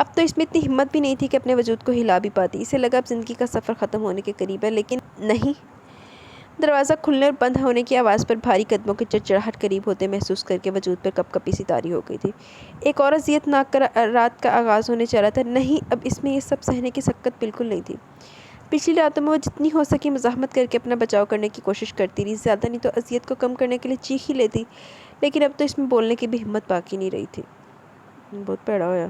اب تو اس میں اتنی ہمت بھی نہیں تھی کہ اپنے وجود کو ہلا بھی پاتی۔ اسے لگا اب زندگی کا سفر ختم ہونے کے قریب ہے، لیکن نہیں۔ دروازہ کھلنے اور بند ہونے کی آواز پر بھاری قدموں کی چڑچڑاہٹ قریب ہوتے محسوس کر کے وجود پر کپ کپی سی طاری ہو گئی تھی۔ ایک اور اذیت ناک رات کا آغاز ہونے چلا تھا۔ نہیں، اب اس میں یہ سب سہنے کی سکت بالکل نہیں تھی۔ پچھلی راتوں میں وہ جتنی ہو سکی مزاحمت کر کے اپنا بچاؤ کرنے کی کوشش کرتی رہی، زیادہ نہیں تو اذیت کو کم کرنے کے لیے چیخ ہی لیتی، لیکن اب تو اس میں بولنے کی بھی ہمت باقی نہیں رہی تھی۔ بہت پیڑا ہوا۔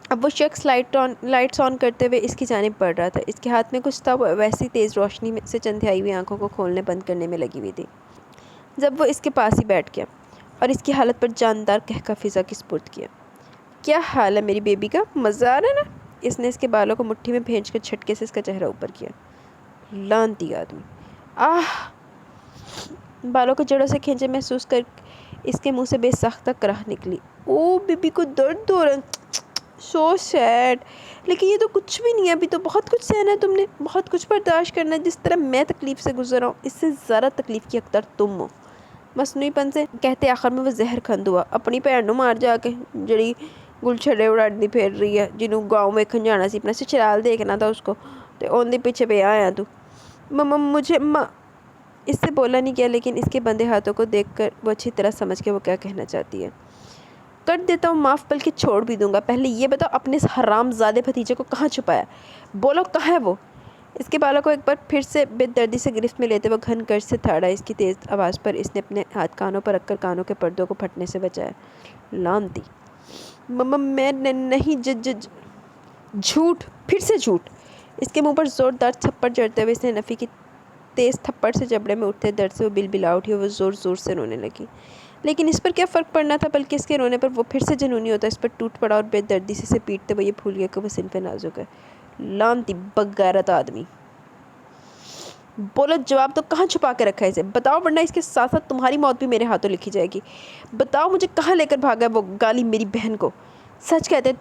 اب وہ شخص لائٹس آن کرتے ہوئے اس کی جانب بڑھ رہا تھا۔ اس کے ہاتھ میں کچھ تھا، وہ ویسی تیز روشنی سے چندھیائی ہوئی آنکھوں کو کھولنے بند کرنے میں لگی ہوئی تھی۔ جب وہ اس کے پاس ہی بیٹھ گیا اور اس کی حالت پر جاندار کہکہ فضا کی سپرد کیا۔ کیا حال ہے میری بیبی کا؟ مزہ آ رہا ہے نا؟ اس نے اس کے بالوں کو مٹھی میں بھینچ کر جھٹکے سے اس کا چہرہ اوپر کیا۔ لعنتی آدمی! آہ! بالوں کو جڑوں سے کھینچے محسوس کر اس کے منہ سے بے ساختہ کراہ نکلی۔ او بیبی کو درد ہو رہا ہے، سو سیڈ۔ لیکن یہ تو کچھ بھی نہیں ہے، ابھی تو بہت کچھ سہنا ہے تم نے، بہت کچھ برداشت کرنا ہے۔ جس طرح میں تکلیف سے گزر رہا ہوں، اس سے زیادہ تکلیف کی حقدار تم ہو۔ مصنوعی پن سے کہتے آخر میں وہ زہر کھند ہوا۔ اپنی بھین نوں مار جا کے، جڑی گل چھڑے اڑاڑی پھیر رہی ہے، جنوں گاؤں ویکھن جانا سی، اپنا سسرال دیکھنا تھا اس کو، تے اون دے پیچھے پیا آیا تو۔ مجھے اس سے بولا نہیں گیا، لیکن اس کے بندے ہاتھوں کو دیکھ کر وہ اچھی طرح سمجھ کے وہ کیا کہنا چاہتی ہے۔ کر دیتا ہوں معاف، بلکہ چھوڑ بھی دوں گا۔ پہلے یہ بتاؤ اپنے اس حرام زادے بھتیجے کو کہاں چھپایا؟ بولو کہاں ہے وہ؟ اس کے بالوں کو ایک بار پھر سے بے دردی سے گرفت میں لیتے وہ گھن گرج سے تھاڑا۔ اس کی تیز آواز پر اس نے اپنے ہاتھ کانوں پر رکھ کر کانوں کے پردوں کو پھٹنے سے بچایا۔ لعنتی! میں نہیں جھوٹ! پھر سے جھوٹ! اس کے منہ پر زوردار تھپڑ جڑتے ہوئے اس نے نفی کی تیز تھپڑ سے جبڑے میں اٹھتے درد سے وہ بلبلا اٹھی اور وہ زور زور سے رونے لگی۔ لیکن اس پر کیا فرق پڑنا تھا، بلکہ اس کے رونے پر وہ پھر سے جنونی ہوتا اس پر ٹوٹ پڑا اور بے دردی سے اسے پیٹتے وہ یہ بھول گیا کہ وہ صنف نازک ہے۔ لعنتی بغیرت آدمی! بولو، جواب تو کہاں چھپا کے رکھا ہے اسے؟ بتاؤ، ورنہ اس کے ساتھ ساتھ تمہاری موت بھی میرے ہاتھوں لکھی جائے گی۔ بتاؤ مجھے کہاں لے کر بھاگا ہے وہ گالی میری بہن کو؟ سچ کہتے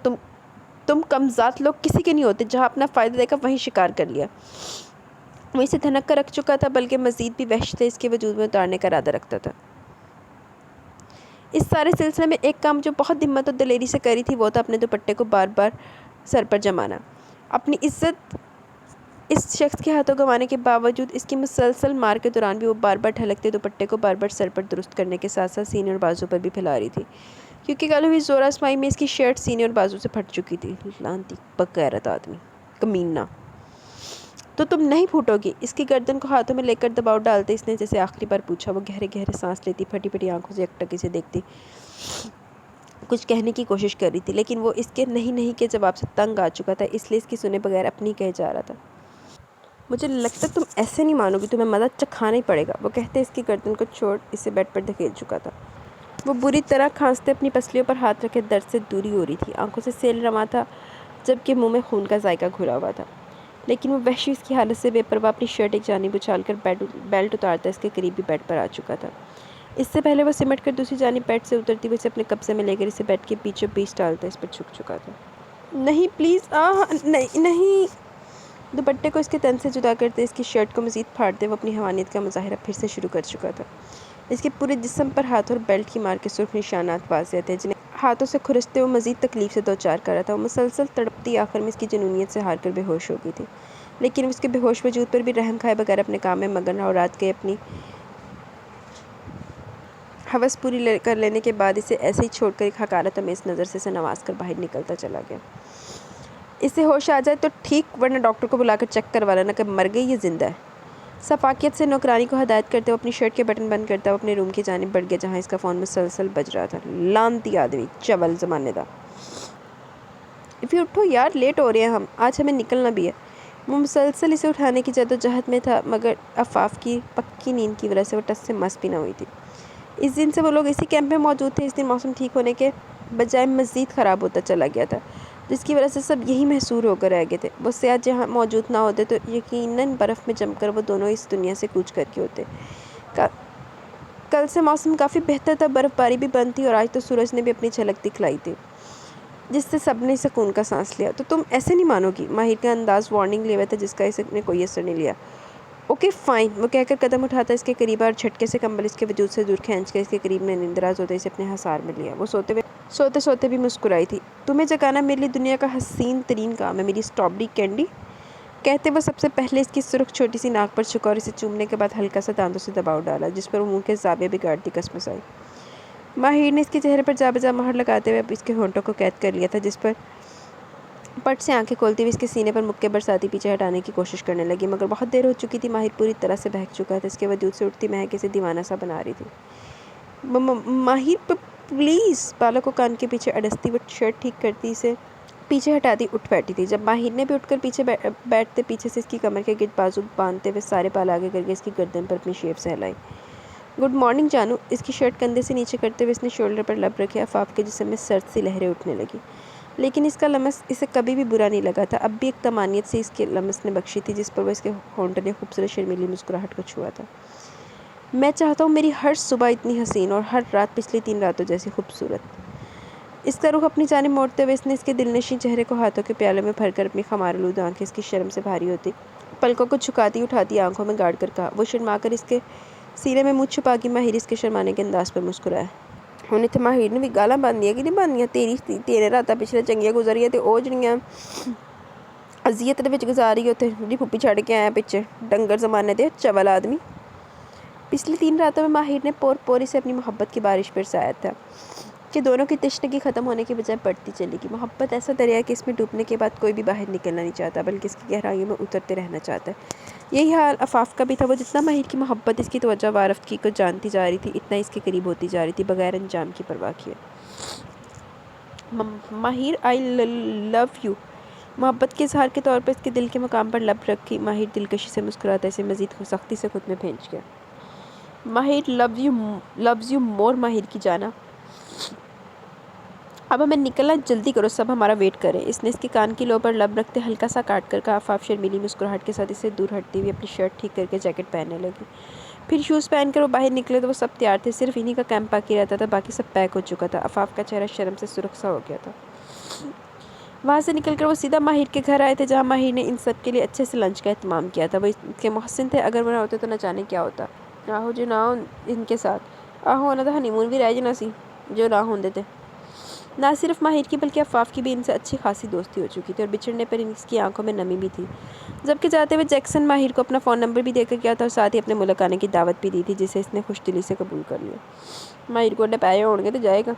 تم کمذات لوگ کسی کے نہیں ہوتے، جہاں اپنا فائدہ دیکھا وہیں شکار کر لیا۔ وہ اسے دھنک کر رکھ چکا تھا، بلکہ مزید بھی وحشتیں اس کے وجود میں اتارنے کا ارادہ رکھتا تھا۔ اس سارے سلسلے میں ایک کام جو بہت ہمت اور دلیری سے کری تھی وہ تھا اپنے دوپٹے کو بار بار سر پر جمانا۔ اپنی عزت اس شخص کے ہاتھوں گنوانے کے باوجود اس کی مسلسل مار کے دوران بھی وہ بار بار ڈھلکتے دوپٹے کو بار بار سر پر درست کرنے کے ساتھ ساتھ سینے اور بازو پر بھی پھیلا رہی تھی، کیونکہ کل ہوئی زور آزمائی میں اس کی شرٹ سینے اور بازو سے پھٹ چکی تھی۔ لعنتی بغیرت آدمی! کمینہ! تو تم نہیں پھوٹو گی؟ اس کی گردن کو ہاتھوں میں لے کر دباؤ ڈالتے اس نے جیسے آخری بار پوچھا۔ وہ گہرے گہرے سانس لیتی، پھٹی پھٹی آنکھوں سے یکٹک اسے دیکھتی کچھ کہنے کی کوشش کر رہی تھی، لیکن وہ اس کے نہیں کے جواب سے تنگ آ چکا تھا، اس لیے اس کی سنے بغیر اپنی کہے جا رہا تھا۔ مجھے لگتا تم ایسے نہیں مانو گی، تمہیں مزہ چکھانا ہی پڑے گا۔ وہ کہتے اس کی گردن کو چھوڑ اسے بیڈ پر دھکیل چکا تھا۔ وہ بری طرح کھانستے اپنی پسلیوں پر ہاتھ رکھے درد سے دوری ہو رہی تھی، آنکھوں سے سیل رواں تھا جبکہ منہ میں خون کا ذائقہ گھلا ہوا تھا۔ لیکن وہ وحشی اس کی حالت سے بے پرواہ اپنی شرٹ ایک جانب اچھال کر بیلٹ اتارتا اس کے قریب بھی بیڈ پر آ چکا تھا۔ اس سے پہلے وہ سمٹ کر دوسری جانب بیڈ سے اترتی ہوئی اسے اپنے قبضے میں لے کر اسے بیڈ کے بیچوں بیچ ڈالتا اس پر جھک چکا تھا۔ نہیں پلیز، نہیں! دوپٹے کو اس کے تن سے جدا کرتے اس کی شرٹ کو مزید پھاڑتے وہ اپنی حیوانیت کا مظاہرہ پھر سے شروع کر چکا تھا۔ اس کے پورے جسم پر ہاتھ اور بیلٹ کی مار کے سرخ نشانات واضح تھے، جنہیں ہاتھوں سے کھرچتے وہ مزید تکلیف سے دوچار کر رہا تھا۔ وہ مسلسل تڑپتی آخر میں اس کی جنونیت سے ہار کر بے ہوش ہو گئی تھی، لیکن اس کے بے ہوش وجود پر بھی رحم کھائے بغیر اپنے کام میں مگن رہا اور رات کے اپنی ہوس پوری کر لینے کے بعد اسے ایسے ہی چھوڑ کر ایک حقارت آمیز نظر سے اسے نواز کر باہر نکلتا چلا گیا۔ اسے ہوش آ جائے تو ٹھیک، ورنہ ڈاکٹر کو بلا کر چیک کروا لینا کہ مر گئی یا زندہ ہے۔ شفقت سے نوکرانی کو ہدایت کرتے وہ اپنی شرٹ کے بٹن بند کرتا وہ اپنے روم کی جانب بڑھ گیا جہاں اس کا فون مسلسل بج رہا تھا۔ لعنتی آدمی! چول زمانے دا! ابھی اٹھو یار، لیٹ ہو رہے ہیں ہم، آج ہمیں نکلنا بھی ہے۔ وہ مسلسل اسے اٹھانے کی جدوجہد میں تھا، مگر عفاف کی پکی نیند کی وجہ سے وہ ٹس سے مس بھی نہ ہوئی تھی۔ اس دن سے وہ لوگ اسی کیمپ میں موجود تھے۔ اس دن موسم ٹھیک ہونے کے بجائے مزید خراب ہوتا چلا گیا تھا، جس کی وجہ سے سب یہی محصور ہو کر رہ گئے تھے۔ وہ سیاح جہاں موجود نہ ہوتے تو یقیناً برف میں جم کر وہ دونوں اس دنیا سے کوچ کر کے ہوتے۔ کل سے موسم کافی بہتر تھا، برف باری بھی بند تھی اور آج تو سورج نے بھی اپنی جھلک دکھلائی تھی، جس سے سب نے سکون کا سانس لیا۔ تو تم ایسے نہیں مانو گی؟ ماہر کا انداز وارننگ لیے ہوئے تھا جس کا اس نے کوئی اثر نہیں لیا۔ Okay fine! وہ کہہ کر قدم اٹھاتا اس کے قریب اور جھٹکے سے کمبل اس کے وجود سے دور کھینچ کر اس کے قریب نے اندراز ہوتے اسے اپنے حصار میں لیا۔ وہ سوتے سوتے بھی مسکرائی تھی۔ تمہیں جگانا میرے لیے دنیا کا حسین ترین کام ہے میری اسٹرابری کینڈی۔ کہتے وہ سب سے پہلے اس کی سرخ چھوٹی سی ناک پر چھکا اور اسے چومنے کے بعد ہلکا سا دانتوں سے دباؤ ڈالا، جس پر وہ منہ کے زاویے بگاڑتی کسمس آئی۔ ماہر نے اس کے چہرے پر جا بجا مہر لگاتے ہوئے اب اس کے ہونٹوں کو قید کر لیا تھا، جس پر پٹ سے آنکھیں کھولتی ہوئی اس کے سینے پر مکے برساتی پیچھے ہٹانے کی کوشش کرنے لگی، مگر بہت دیر ہو چکی تھی۔ ماہر پوری طرح سے بہک چکا تھا، اس کے وجود سے اٹھتی مہک اسے دیوانہ سا بنا رہی تھی۔ ماہر پلیز، بالوں کو کان کے پیچھے اڑستی وہ شرٹ ٹھیک کرتی اسے پیچھے ہٹاتی اٹھ بیٹھی تھی۔ جب ماہر نے بھی اٹھ کر پیچھے بیٹھتے پیچھے سے اس کی کمر کے گرد بازو باندھتے ہوئے سارے بال آگے کر کے اس کی گردن پر اپنی شیپ سہلائی۔ گڈ مارننگ جانو، اس کی شرٹ کندھے سے نیچے کرتے ہوئے اس نے شولڈر پر لب رکھے۔ آفاف کے جسم میں سرد سی لہریں اٹھنے لگی، لیکن اس کا لمس اسے کبھی بھی برا نہیں لگا تھا۔ اب بھی ایک طمانینت سی اس کے لمس نے بخشی تھی، جس پر وہ اس کے ہونٹوں نے خوبصورت شرمیلی مسکراہٹ کو چھوا تھا۔ میں چاہتا ہوں میری ہر صبح اتنی حسین اور ہر رات پچھلی 3 راتوں جیسی خوبصورت۔ اس کا رخ اپنی جانب موڑتے ہوئے اس نے اس کے دلنشین چہرے کو ہاتھوں کے پیالوں میں بھر کر اپنی خمار آلود آنکھیں اس کی شرم سے بھاری ہوتی پلکوں کو جھکاتی اٹھاتی آنکھوں میں گاڑ کر کہا۔ وہ شرما کر اس کے سینے میں منہ چھپا کے ماہر اس کے شرمانے کے انداز پر مسکرایا۔ انہیں تو ماہر نے بھی گالاں باندھیاں کہ نہیں باندھیاں، تیرے راتاں پچھلے چنگیاں گزریاں تے او جڑیاں اذیت دے وچ گزاری ہوتے جی پھپھی چھڑ کے آیا پیچھے ڈنگر زمانے دے چول آدمی۔ پچھلی 3 راتوں میں ماہر نے پور پوری سے اپنی محبت کی بارش برسایا تھا کہ دونوں کی تشنگی ختم ہونے کی بجائے بڑھتی چلی گئی۔ محبت ایسا دریا ہے کہ اس میں ڈوبنے کے بعد کوئی بھی باہر نکلنا نہیں چاہتا، بلکہ اس کی گہرائیوں میں اترتے رہنا چاہتا ہے۔ یہی حال آفاف کا بھی تھا۔ وہ جتنا ماہر کی محبت اس کی توجہ وارفتگی کو جانتی جا رہی تھی، اتنا اس کے قریب ہوتی جا رہی تھی، بغیر انجام کی پرواہ کیے۔ ماہر آئی لو یو۔ محبت کے اظہار کے طور پر اس کے دل کے مقام پر لب رکھی ماہر دلکشی سے مسکراتا اسے مزید سختی سے خود میں بھینچ گیا۔ ماہر لوز یو مور۔ ماہر کی جانا، اب ہمیں نکلنا، جلدی کرو، سب ہمارا ویٹ کریں۔ اس نے اس کے کان کی لو پر لب رکھتے ہلکا سا کاٹ کر کہا۔ آفاف شرمیلی مسکراہٹ کے ساتھ اس سے دور ہٹتی ہوئی اپنی شرٹ ٹھیک کر کے جیکٹ پہننے لگی۔ پھر شوز پہن کر وہ باہر نکلے تو وہ سب تیار تھے، صرف انہی کا کیمپ باقی رہتا تھا، باقی سب پیک ہو چکا تھا۔ آفاف کا چہرہ شرم سے سرخ سا ہو گیا تھا۔ وہاں سے نکل کر وہ سیدھا ماہر کے گھر آئے تھے، جہاں ماہر نے ان سب کے لیے اچھے سے لنچ کا اہتمام کیا تھا۔ وہ ان کے محسن تھے، اگر وہ نہ ہوتے تو نہ جانے کیا ہوتا۔ آہو جو نہ ہو ان کے ساتھ، آہو انہاں دا ہنی مون بھی رہ جانا سی جو نہ ہوندے تے۔ نہ صرف ماہر کی بلکہ آفاف کی بھی ان سے اچھی خاصی دوستی ہو چکی تھی، اور بچھڑنے پر اس کی آنکھوں میں نمی بھی تھی۔ جبکہ جاتے ہوئے جیکسن ماہر کو اپنا فون نمبر بھی دے کر گیا تھا، اور ساتھ ہی اپنے ملک آنے کی دعوت بھی دی تھی، جسے اس نے خوش دلی سے قبول کر لیا۔ ماہر کو پیسے ہون گے تو جائے گا۔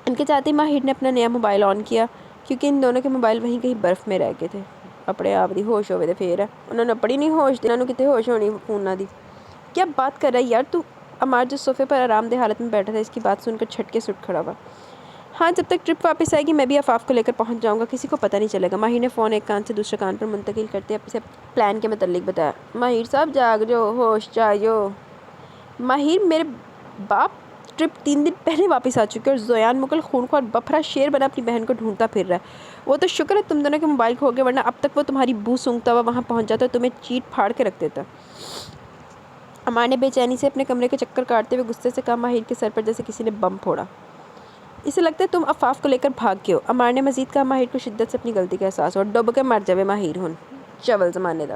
ان کے جاتے ہی ماہر نے اپنا نیا موبائل آن کیا، کیونکہ ان دونوں کے موبائل وہیں کہیں برف میں رہ گئے تھے۔ اپنے آپ دی ہوش ہوئے تھے پھر انہوں نے اپنی نہیں ہوش دی، انہوں نے کتے ہوش ہونی فون نہ دی۔ کیا بات کر رہا ہے یار تو؟ عمار جو صوفے پر آرام دہ حالت میں بیٹھا تھا، اس کی بات سن کر چھٹکے سے اٹھ کھڑا ہوا۔ ہاں، جب تک ٹرپ واپس آئے گی میں بھی آفاف کو لے کر پہنچ جاؤں گا، کسی کو پتہ نہیں چلے گا۔ ماہر نے فون ایک کان سے دوسرے کان پر منتقل کرتے اپنے پلان کے متعلق بتایا۔ ماہر صاحب جاگ جو، ہوش چاہیو۔ ماہر میرے باپ ٹرپ 3 دن پہلے واپس آ چکے، اور زویان مغل خونخوار بپھرا شیر بنا اپنی بہن کو ڈھونڈتا پھر رہا ہے۔ وہ تو شکر ہے تم دونوں کے موبائل کھو گئے، ورنہ اب تک وہ تمہاری بو سونگھتا ہوا وہاں پہنچ جاتا اور تمہیں چیٹ پھاڑ کے رکھ دیتا۔ عمار نے بے چینی سے اپنے کمرے کے چکر کاٹتے ہوئے غصے سے کہا۔ ماہر کے سر پر جیسے کسی نے بم پھوڑا۔ اسے لگتا ہے تم آفاف کو لے کر بھاگ گئے ہو، عمار نے مزید کہا۔ ماہر کو شدت سے اپنی غلطی کا احساس ہوا۔ ڈوب کے مر جاوے ماہر ہن چول زمانے دا۔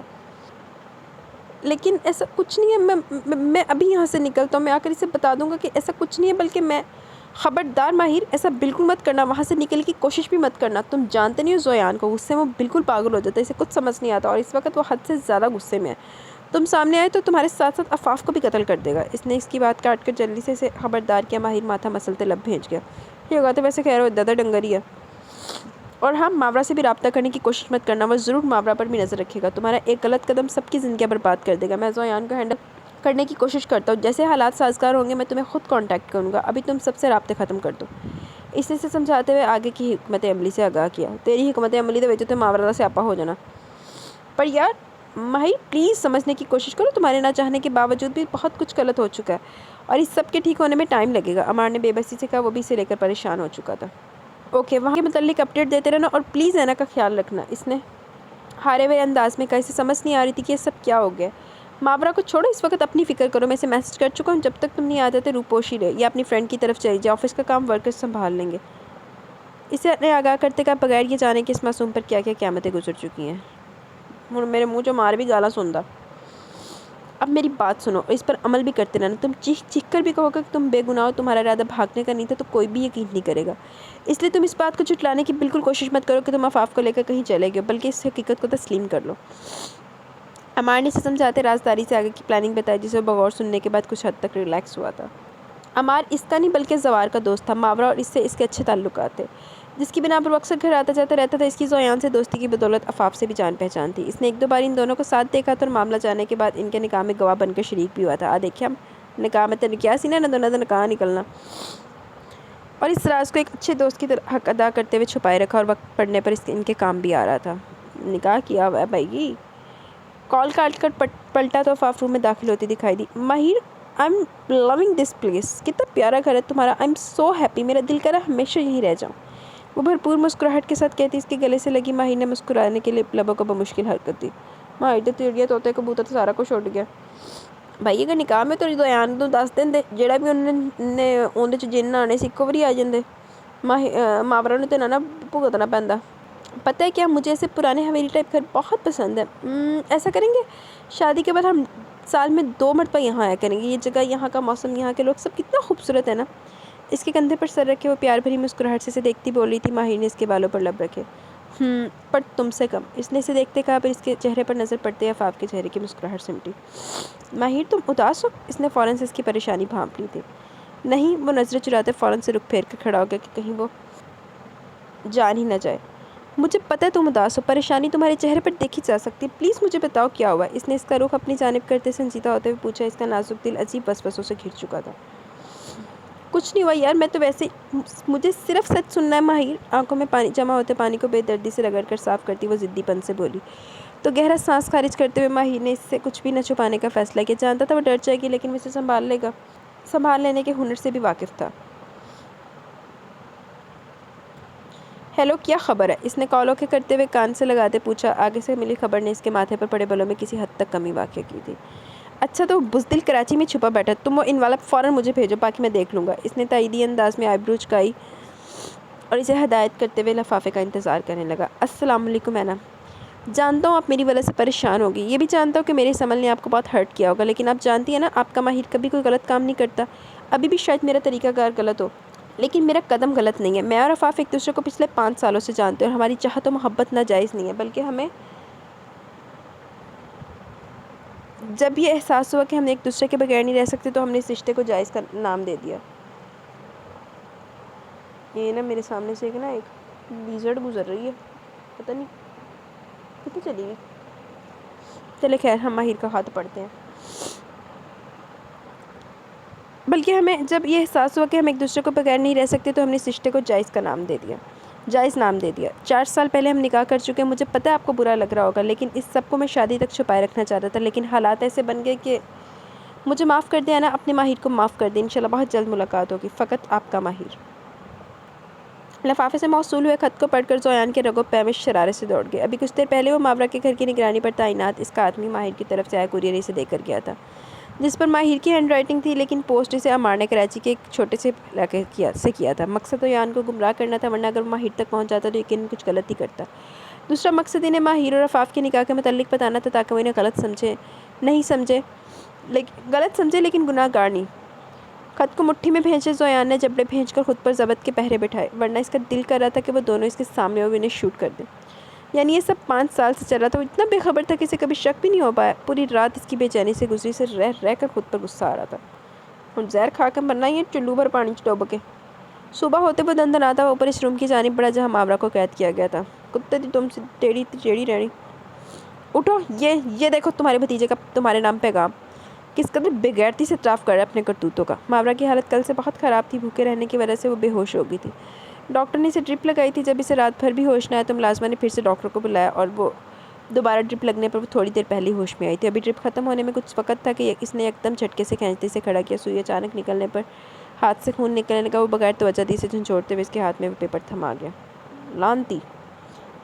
لیکن ایسا کچھ نہیں ہے، میں ابھی یہاں سے نکلتا ہوں، میں آ کر اسے بتا دوں گا کہ ایسا کچھ نہیں ہے، بلکہ میں… خبردار ماہر، ایسا بالکل مت کرنا، وہاں سے نکلنے کی کوشش بھی مت کرنا۔ تم جانتے نہیں ہو زویان کو، غصے میں وہ بالکل پاگل ہو جاتا ہے، اسے کچھ سمجھ نہیں آتا، اور اس وقت وہ حد سے زیادہ غصے میں ہے۔ تم سامنے آئے تو تمہارے ساتھ ساتھ آفاف کو بھی قتل کر دے گا۔ اس نے اس کی بات کاٹ کر جلدی سے اسے خبردار کیا۔ ماہر ماتھا مسلتے لب بھیج گیا۔ یہ ہوگا تو ویسے خیر ہو دادا ڈنگری ہے، اور ہاں، ماورا سے بھی رابطہ کرنے کی کوشش مت کرنا، وہ ضرور ماورا پر بھی نظر رکھے گا۔ تمہارا ایک غلط قدم سب کی زندگیاں برباد کر دے گا۔ میں زویان کو ہینڈل کرنے کی کوشش کرتا ہوں، جیسے حالات سازگار ہوں گے میں تمہیں خود کانٹیکٹ کروں گا۔ ابھی تم سب سے رابطے ختم کر دو۔ اس نے اسے سمجھاتے ہوئے آگے کی حکمت عملی سے آگاہ کیا۔ تیری حکمت عملی دے وچ تے ماورا دا سیاپا ہو جانا۔ پر یار ماہر پلیز سمجھنے کی کوشش کرو، تمہارے نہ چاہنے کے باوجود بھی بہت کچھ غلط ہو چکا ہے، اور اس سب کے ٹھیک ہونے میں ٹائم لگے گا۔ عمار نے بے بسی سے کہا، وہ بھی اسے لے کر پریشان ہو چکا تھا۔ اوکے، وہاں کے متعلق اپڈیٹ دیتے رہنا، اور پلیز اینا کا خیال رکھنا، اس نے ہارے ہوئے انداز میں کہا۔ اسے سمجھ نہیں آ رہی تھی کہ یہ سب کیا ہو گیا۔ ماورا کو چھوڑو، اس وقت اپنی فکر کرو، میں اسے میسج کر چکا ہوں، جب تک تم نہیں آ جاتے روپوشی رہے، یا اپنی فرینڈ کی طرف چلی جائے، آفس کا کام ورکرز سنبھال لیں گے۔ اسے نے آگاہ کرتے کہا، بغیر یہ جانے کہ اس معصوم پر کیا کیا قیامتیں گزر چکی ہیں۔ میرے منہ جو مار بھی گالا سندا۔ اب میری بات سنو اور اس پر عمل بھی کرتے رہنا. تم چیخ چیخ کر بھی کہو گے کہ تم بے گناہ ہو, تمہارا ارادہ بھاگنے کا نہیں تھا, تو کوئی بھی یقین نہیں کرے گا. اس لیے تم اس بات کو جھٹلانے کی بالکل کوشش مت کرو کہ تم عفاف کو لے کر کہیں چلے گئے, بلکہ اس حقیقت کو تسلیم کر لو. عمار نے اسے سمجھاتے رازداری سے آگے کی پلاننگ بتائی, جسے وہ بغور سننے کے بعد کچھ حد تک ریلیکس ہوا تھا. عمار اس کا نہیں بلکہ زوار کا دوست تھا. ماورا اور اس سے اس کے اچھے تعلقات تھے, جس کی بنا پر وہ اکثر گھر آتا جاتا رہتا تھا. اس کی زویان سے دوستی کی بدولت عفاف سے بھی جان پہچان تھی. اس نے ایک دو بار ان دونوں کو ساتھ دیکھا تھا, اور معاملہ جاننے کے بعد ان کے نکاح میں گواہ بن کر شریک بھی ہوا تھا. دیکھیں ہم نکاح میں تو کیا سینا نہ نکاح نکلنا, اور اس راز کو ایک اچھے دوست کی طرح حق ادا کرتے ہوئے چھپائے رکھا, اور وقت پڑنے پر ان کے کام بھی آ رہا تھا. نکاح کیا ہوا ہے بھائی. کال کاٹ کر پلٹا تو عفاف روم میں داخل ہوتی دکھائی دی. ماہر, I am living this place. کتنا پیارا گھر ہے تمہارا. I am so happy. میرا دل کرا ہمیشہ یہیں رہ جاؤں. وہ بھرپور مسکراہٹ کے ساتھ کہتی. اس کے گلے سے لگی. ماہر نے مسکرانے کے لیے لبوں کو بمشکل حرکت دی. ماہر تو چڑیا طوطے کبوتر تو سارا کچھ چھوڑ گیا بھائی. اگر نکاح میں تو دویان تو دس دیں جہاں بھی انہوں نے اندر جن آنے سے ایک واری آ جاندے. ماورا نے تو نہ بھگتنا پہنتا. پتہ ہے کیا, مجھے ایسے پرانے حویلی ٹائپ گھر بہت پسند ہے. ایسا کریں گے, شادی کے بعد ہم سال میں 2 مرتبہ یہاں آیا کریں گے. یہ جگہ, یہاں کا موسم, یہاں کے لوگ سب کتنا خوبصورت ہے نا. اس کے کندھے پر سر رکھے وہ پیار بھری مسکراہٹ سے اسے دیکھتی بول رہی تھی. ماہر نے اس کے بالوں پر لب رکھے. پر تم سے کم. اس نے اسے دیکھتے کہا, پر اس کے چہرے پر نظر پڑتے عفاف کے چہرے کی مسکراہٹ سمٹی. ماہر تم اداس ہو. اس نے فوراً سے اس کی پریشانی بھانپ لی تھی. نہیں. وہ نظریں چراتے فوراً سے رخ پھیر کر کھڑا ہو گیا کہ کہیں وہ جان ہی نہ جائے. مجھے پتہ ہے تم اداس ہو. پریشانی تمہارے چہرے پر دیکھی جا سکتی ہے. پلیز مجھے بتاؤ کیا ہوا. اس نے اس کا رخ اپنی جانب کرتے سنجیدہ ہوتے ہوئے پوچھا. اس کا نازک دل عجیب وسوسوں سے گھر چکا تھا. کچھ نہیں ہوا یار, میں تو ویسے مجھے صرف سچ سننا ہے. ماہر آنکھوں میں پانی جمع ہوتے پانی کو بے دردی سے رگڑ کر صاف کرتی وہ ضدی پن سے بولی. تو گہرا سانس خارج کرتے ہوئے ماہر نے اس سے کچھ بھی نہ چھپانے کا فیصلہ کیا. جانتا تھا وہ ڈر جائے گی, لیکن وہ اسے سنبھال لے گا. سنبھال لینے کے ہنر سے بھی واقف تھا. ہیلو, کیا خبر ہے. اس نے کال اوکے کرتے ہوئے کان سے لگاتے پوچھا. آگے سے ملی خبر نے اس کے ماتھے پر پڑے بلوں میں کسی حد تک کمی واقع کی تھی. اچھا, تو بزدل کراچی میں چھپا بیٹھا. تم وہ انوالپ فوراً مجھے بھیجو, باقی میں دیکھ لوں گا. اس نے تائیدی انداز میں آئیبرو جھکائی اور اسے ہدایت کرتے ہوئے لفافے کا انتظار کرنے لگا. السلام علیکم اینا. جانتا ہوں آپ میری وجہ سے پریشان ہوگی. یہ بھی جانتا ہوں کہ میرے اس عمل نے آپ کو بہت ہرٹ کیا ہوگا, لیکن آپ جانتی ہیں نا, آپ کا ماہر کبھی کوئی غلط کام نہیں کرتا. ابھی بھی شاید میرا طریقہ کار غلط ہو, لیکن میرا قدم غلط نہیں ہے. میں اور عفاف ایک دوسرے کو پچھلے 5 سالوں سے جانتے ہیں, اور ہماری چاہت و محبت ناجائز نہیں ہے, بلکہ ہمیں جب یہ احساس ہوا کہ ہم ایک دوسرے کے بغیر نہیں رہ سکتے, تو ہم نے اس رشتے کو جائز کا نام دے دیا. یہ نا میرے سامنے سے ایک لیزرڈ گزر رہی ہے, پتہ نہیں کتنی چلی گئی. چلے خیر, ہم ماہر کا ہاتھ پڑھتے ہیں. بلکہ ہمیں جب یہ احساس ہوا کہ ہم ایک دوسرے کو بغیر نہیں رہ سکتے, تو ہم نے اس رشتے کو جائز نام دے دیا. 4 سال پہلے ہم نکاح کر چکے ہیں. مجھے پتہ ہے آپ کو برا لگ رہا ہوگا, لیکن اس سب کو میں شادی تک چھپائے رکھنا چاہتا تھا, لیکن حالات ایسے بن گئے کہ مجھے معاف کر دیا نا. اپنے ماہر کو معاف کر دیں. انشاءاللہ بہت جلد ملاقات ہوگی. فقط آپ کا ماہر. لفافے سے موصول ہوئے خط کو پڑھ کر زویان کے رگوں پے میں شرارت سے دوڑ گئے. ابھی کچھ دیر پہلے وہ ماورا کے گھر کی نگرانی پر تعینات اس کا آدمی ماہر کی طرف سے آیا کوریئر اسے دے کر گیا تھا, جس پر ماہر کی ہینڈ رائٹنگ تھی, لیکن پوسٹ اسے عمار نے کراچی کے ایک چھوٹے سے علاقے سے کیا تھا. مقصد زویان کو گمراہ کرنا تھا, ورنہ اگر وہ ماہر تک پہنچ جاتا تو یقیناً کچھ غلط ہی کرتا. دوسرا مقصد انہیں ماہر اور عفاف کے نکاح کے متعلق بتانا تھا, تاکہ وہ انہیں غلط سمجھے لیکن گناہ گار نہیں. خط کو مٹھی میں بھیجے زویان نے جبڑے بھیج کر خود پر ضبط کے پہرے بٹھائے, ورنہ اس کا دل کر رہا تھا کہ وہ دونوں اس کے سامنے ہو انہیں شوٹ کر دے. یعنی یہ سب 5 سال سے چل رہا تھا. وہ اتنا بے خبر تھا کہ اسے کبھی شک بھی نہیں ہو پایا. پوری رات اس کی بے چینی سے گزری, سے رہ کر خود پر غصہ آ رہا تھا. ہن زہر کھا کے مرنا ہی ہے, چلو بھر پانی ڈوب کے. صبح ہوتے وہ دندناتا ہوا اوپر اس روم کی جانب بڑھا جہاں ماورا کو قید کیا گیا تھا. کتے دی تم سے ٹیڑھی رہنی. اٹھو, یہ دیکھو تمہارے بھتیجے کا تمہارے نام پیغام. کس قدر بے غیرتی سے اعتراف کر رہا ہے اپنے کرتوتوں کا. ماورا کی حالت کل سے بہت خراب تھی. بھوکے رہنے کی وجہ سے وہ بے ہوش ہو گئی تھی. ڈاکٹر نے اسے ڈرپ لگائی تھی. جب اسے رات بھر بھی ہوش نہ آیا تو ملازمہ نے پھر سے ڈاکٹر کو بلایا, اور وہ دوبارہ ڈرپ لگنے پر وہ تھوڑی دیر پہلے ہوش میں آئی تھی. ابھی ڈرپ ختم ہونے میں کچھ وقت تھا کہ اس نے یکدم جھٹکے سے کھینچتے سے کھڑا کیا. سوئی اچانک نکلنے پر ہاتھ سے خون نکلنے لگا. وہ بغیر توجہ دی سے جھنجھوڑتے ہوئے اس کے ہاتھ میں وہ پیپر تھما گیا. لعنتی.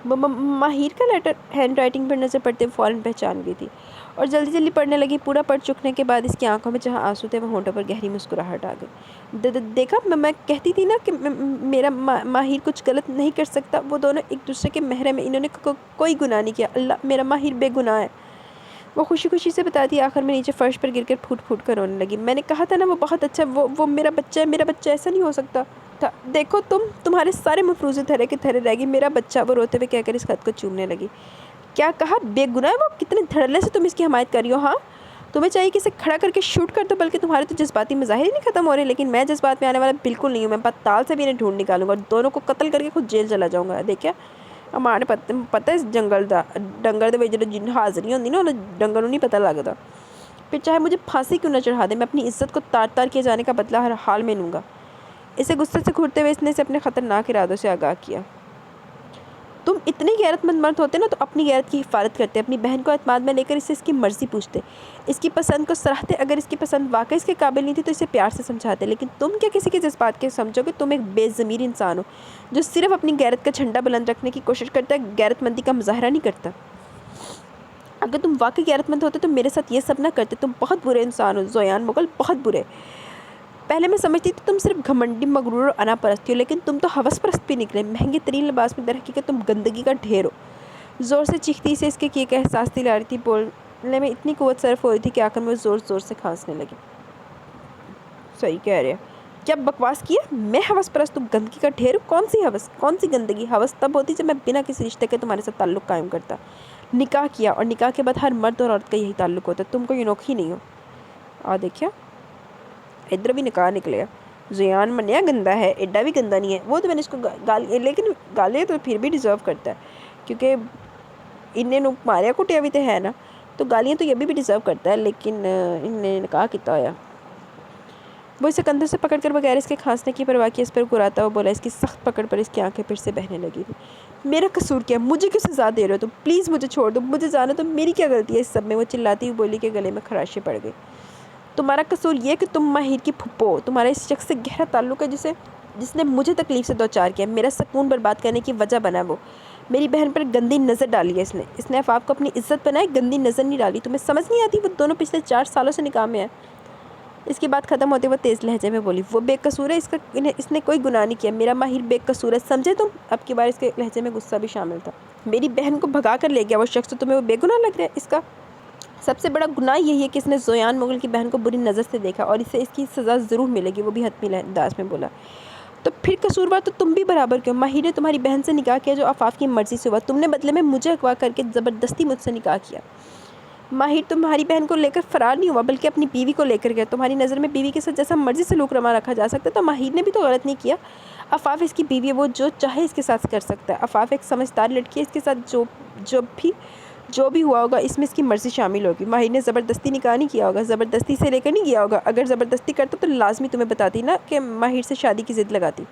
ماہر کا لیٹر ہینڈ رائٹنگ پر نظر پڑتے ہوئے فوراً پہچان گئی تھی, اور جلدی جلدی پڑھنے لگی. پورا پڑھ چکنے کے بعد اس کی آنکھوں میں جہاں آنسو تھے, وہ ہونٹوں پر گہری مسکراہٹ آ گئی. دیکھا, میں کہتی تھی نا کہ میرا ماہر کچھ غلط نہیں کر سکتا. وہ دونوں ایک دوسرے کے محرم ہیں. انہوں نے کوئی گناہ نہیں کیا. اللہ, میرا ماہر بے گناہ ہے. وہ خوشی خوشی سے بتاتی ہے، آخر میں نیچے فرش پر گر کر پھوٹ پھوٹ کر رونے لگی۔ میں نے کہا تھا نا وہ بہت اچھا، وہ میرا بچہ ہے، میرا بچہ ایسا نہیں ہو سکتا تھا، دیکھو تمہارے سارے مفروضے تھرے کے تھرے رہ گی، میرا بچہ، وہ روتے ہوئے کہہ کر اس خط کو چومنے لگی۔ کیا کہا؟ بے گناہ ہے وہ؟ کتنے دھڑلے سے تم اس کی حمایت کر رہی ہو؟ ہاں تمہیں چاہیے کہ اسے کھڑا کر کے شوٹ کر دو، بلکہ تمہارے تو جذباتی مظاہر ہی نہیں ختم ہو رہے۔ لیکن میں جذبات میں آنے والا بالکل نہیں ہوں، میں پتال سے بھی انہیں ڈھونڈ نکالوں گا اور دونوں کو قتل کر کے خود جیل چلا جاؤں گا۔ دیکھیا ہمارے پتہ اس جنگل دا ڈنگر دے وچ جن حاضری ہوندی نا، انہیں ڈنگر نہیں پتہ لگتا، پھر چاہے مجھے پھانسی کیوں نہ چڑھا دے، میں اپنی عزت کو تار تار کیے جانے کا بدلہ ہر حال میں لوں گا۔ اسے غصے سے گھورتے ہوئے اس نے اسے اپنے خطرناک ارادوں سے آگاہ کیا۔ تم اتنے غیرت مند مرد ہوتے نا تو اپنی غیرت کی حفاظت کرتے، اپنی بہن کو اعتماد میں لے کر اسے اس کی مرضی پوچھتے، اس کی پسند کو سراہتے، اگر اس کی پسند واقعی اس کے قابل نہیں تھی تو اسے پیار سے سمجھاتے۔ لیکن تم کیا کسی کے جذبات کے سمجھو گے؟ تم ایک بے ضمیر انسان ہو جو صرف اپنی غیرت کا جھنڈا بلند رکھنے کی کوشش کرتا ہے، غیرت مندی کا مظاہرہ نہیں کرتا۔ اگر تم واقعی غیرت مند ہوتے تو میرے ساتھ یہ سب نہ کرتے۔ تم بہت برے انسان ہو زویان مغل، بہت برے۔ پہلے میں سمجھتی تھی تم صرف گھمنڈی، مغرور اور انا پرستی ہو، لیکن تم تو ہوس پرست بھی نکلے۔ مہنگے ترین لباس میں در حقیقت تم گندگی کا ڈھیر ہو۔ زور سے چیختی سے اس کے کیے کا احساس دلا رہی تھی، بولنے میں اتنی قوت صرف ہو رہی تھی کہ آخر میں زور زور سے کھانسنے لگی۔ صحیح کہہ رہے ہیں، کیا بکواس کیا؟ میں ہوس پرست ہوں، گندگی کا ڈھیر ہوں؟ کون سی ہوس، کون سی گندگی؟ ہوس تب ہوتی جب میں بنا کسی رشتے کے تمہارے ساتھ تعلق قائم کرتا، نکاح کیا، اور نکاح کے بعد ہر مرد اور عورت کا یہی تعلق ہوتا ہے۔ تم کوئی انوکھی نہیں ہو۔ دیکھیا ادھر بھی نکاح نکلے گا۔ زیان منیا گندا ہے، ایڈا بھی گندا نہیں ہے وہ، تو میں نے اس کو لیکن گالیں تو پھر بھی ڈیزرو کرتا ہے، کیونکہ انہیں ماریا کٹیا بھی تو ہے نا، تو گالیاں تو یہ بھی ڈیزرو کرتا ہے، لیکن انہیں نکاح کیتا ہوا۔ وہ اسے کندھوں سے پکڑ کر بغیر اس کے کھانسنے کی پرواہ کیے اس پر گراتا ہوا بولا۔ اس کی سخت پکڑ پر اس کی آنکھیں پھر سے بہنے لگی تھی۔ میرا قصور کیا؟ مجھے کیوں سزا دے رہے ہو تم؟ پلیز مجھے چھوڑ دو، مجھے جانا تو، میری کیا غلطی ہے اس سب میں؟ وہ چلاتی ہوئی بولی کہ گلے میں خراشیں پڑ گئی۔ تمہارا قصور یہ کہ تم ماہر کی پھپھو ہو، تمہارا اس شخص سے گہرا تعلق ہے جس نے مجھے تکلیف سے دوچار کیا، میرا سکون برباد کرنے کی وجہ بنا۔ وہ میری بہن پر گندی نظر ڈالی ہے اس نے عفاف کو اپنی عزت بنائے، گندی نظر نہیں ڈالی۔ تمہیں سمجھ نہیں آتی؟ وہ دونوں پچھلے 4 سالوں سے نکاح میں ہیں۔ اس کی بات ختم ہوتے وہ تیز لہجے میں بولی، وہ بے قصور ہے، اس نے کوئی گناہ نہیں کیا، میرا ماہر بے قصور ہے، سمجھے تم؟ اب کی بار اس کے لہجے میں غصہ بھی شامل تھا۔ میری بہن کو بھگا کر لے گیا وہ شخص، تو تمہیں وہ بے گناہ لگ رہا ہے؟ اس کا سب سے بڑا گناہ یہی ہے کہ اس نے زویان مغل کی بہن کو بری نظر سے دیکھا، اور اسے اس کی سزا ضرور ملے گی، وہ بھی حتمی انداز میں بولا۔ تو پھر قصوروار تو تم بھی برابر کیوں؟ ماہر نے تمہاری بہن سے نکاح کیا جو عفاف کی مرضی سے ہوا، تم نے بدلے میں مجھے اغوا کر کے زبردستی مجھ سے نکاح کیا۔ ماہر تمہاری بہن کو لے کر فرار نہیں ہوا، بلکہ اپنی بیوی کو لے کر گیا۔ تمہاری نظر میں بیوی کے ساتھ جیسا مرضی سلوک روا رکھا جا سکتا ہے، تو ماہر نے بھی تو غلط نہیں کیا۔ عفاف اس کی بیوی ہے، وہ جو چاہے اس کے ساتھ کر سکتا ہے۔ عفاف ایک سمجھدار لڑکی ہے، اس کے ساتھ جو بھی ہوا ہوگا اس میں اس کی مرضی شامل ہوگی۔ ماہر نے زبردستی نکاح نہیں کیا ہوگا، زبردستی سے لے کر نہیں گیا ہوگا۔ اگر زبردستی کرتا تو لازمی تمہیں بتاتی نا کہ ماہر سے شادی کی ضد لگاتی۔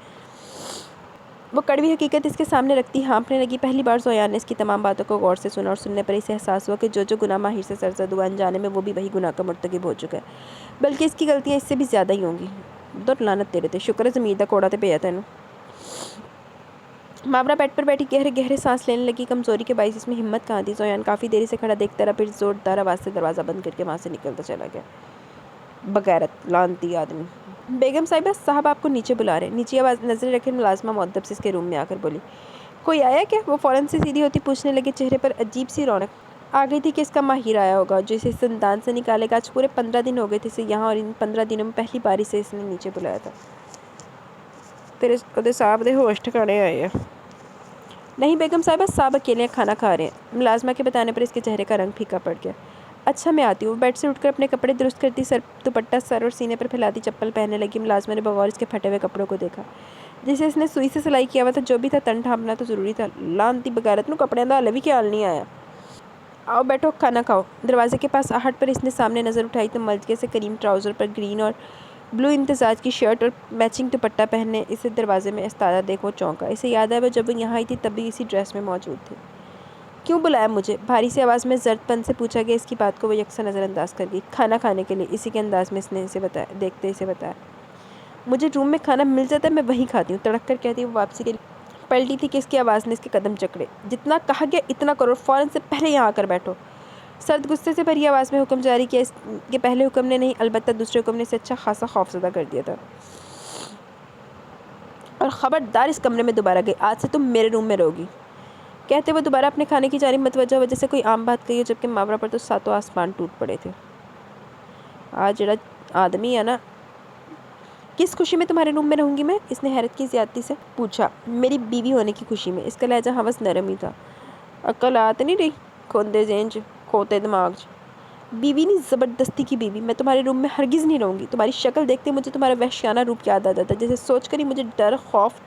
وہ کڑوی حقیقت اس کے سامنے رکھتی ہانپنے لگی۔ پہلی بار زویان نے اس کی تمام باتوں کو غور سے سنا، اور سننے پر اسے احساس ہوا کہ جو گناہ ماہر سے سرزد ہوا انجانے میں، وہ بھی وہی گناہ کا مرتکب ہو چکا ہے، بلکہ اس کی غلطیاں اس سے بھی زیادہ ہی ہوں گی۔ دور لعنت تیرے تے، شکر ہے ضمیر دا کوڑا تے پیا تینوں۔ ماورا بیڈ پر بیٹھی گہرے گہرے سانس لینے لگی، کمزوری کے باعث اس میں ہمت کہاں تھی۔ زویان کافی دیر سے کھڑا دیکھتا رہا، پھر زوردار آواز سے دروازہ بند کر کے وہاں سے نکلتا چلا گیا۔ بغیرت لعنتی آدمی۔ بیگم صاحبہ، صاحب آپ کو نیچے بلا رہے ہیں۔ نیچے آواز نظریں رکھے ملازمہ مؤدب سے اس کے روم میں آ کر بولی۔ کوئی آیا کیا؟ وہ فوراً سے سیدھی ہوتی پوچھنے لگی، چہرے پر عجیب سی رونق آ گئی تھی کہ اس کا ماہر آیا ہوگا جو اسے زندان سے نکالے گا۔ آج پورے 15 دن ہو گئے تھے اسے یہاں، اور ان 15 دنوں میں پہلی باری سے اس نے نیچے بلایا تھا۔ تیرے صاحب دے ہوش ٹھکانے آئے ہیں؟ نہیں بیگم صاحبہ، صاحب اکیلے کھانا کھا رہے ہیں۔ ملازمہ کے بتانے پر اس کے چہرے کا رنگ پھیکا پڑ گیا۔ اچھا میں آتی ہوں۔ بیڈ سے اٹھ کر اپنے کپڑے درست کرتی، دوپٹہ سر اور سینے پر پھیلاتی چپل پہننے لگی۔ ملازمہ نے بغور اس کے پھٹے ہوئے کپڑوں کو دیکھا جسے اس نے سوئی سے سلائی کیا ہوا تھا، جو بھی تھا تن ڈھانپنا تو ضروری تھا۔ لعنتی بغیرت نو کپڑے دا ہلے بھی خیال نہیں آیا۔ آؤ بیٹھو، کھانا کھاؤ۔ دروازے کے پاس آہٹ پر اس نے سامنے نظر اٹھائی تو ملکے سے کریم ٹراؤزر پر گرین اور بلو امتزاج کی شرٹ اور میچنگ دوپٹہ پہنے اسے دروازے میں استادہ دیکھ وہ چونکا۔ اسے یاد آیا وہ جب وہ یہاں آئی تھی تب بھی اسی ڈریس میں موجود تھی۔ کیوں بلایا مجھے؟ بھاری سی آواز میں زرد پن سے پوچھا گیا۔ اس کی بات کو وہ یکساں نظر انداز کر گئی۔ کھانا کھانے کے لیے، اسی کے انداز میں اس نے اسے بتایا۔ مجھے روم میں کھانا مل جاتا ہے، میں وہیں کھاتی ہوں، تڑک کر کہتی وہ واپسی کے لیے پلٹی تھی کہ اس کی آواز نے اس کے قدم جکڑے۔ جتنا کہا گیا اتنا کرو، فوراً سے پہلے یہاں آ کر بیٹھو۔ سرد غصے سے بھری آواز میں حکم جاری کیا۔ اس کے پہلے حکم نے نہیں، البتہ دوسرے حکم نے اسے اچھا خاصا خوفزدہ کر دیا تھا۔ اور خبردار اس کمرے میں دوبارہ گئی، آج سے تم میرے روم میں رہو گی۔ کہتے وہ دوبارہ اپنے کھانے کی جانب متوجہ ہوا جیسے کوئی عام بات کہی ہو، جبکہ ماورا پر تو ساتوں آسمان ٹوٹ پڑے تھے۔ آج جڑا آدمی ہے نا، کس خوشی میں تمہارے روم میں رہوں گی میں؟ اس نے حیرت کی زیادتی سے پوچھا۔ میری بیوی ہونے کی خوشی میں۔ اس کا لہجہ ہوس نرم ہی تھا۔ عقل آت نہیں رہی کھوندے ذہن چ، کھوتے دماغ چ۔ بیوی نہیں، زبردستی کی بیوی۔ میں تمہارے روم میں ہرگز نہیں رہوں گی۔ تمہاری شکل دیکھتے مجھے تمہارا وحشیانہ روپ یاد آ جاتا ہے، جیسے سوچ کر ہی مجھے ڈر، خوف،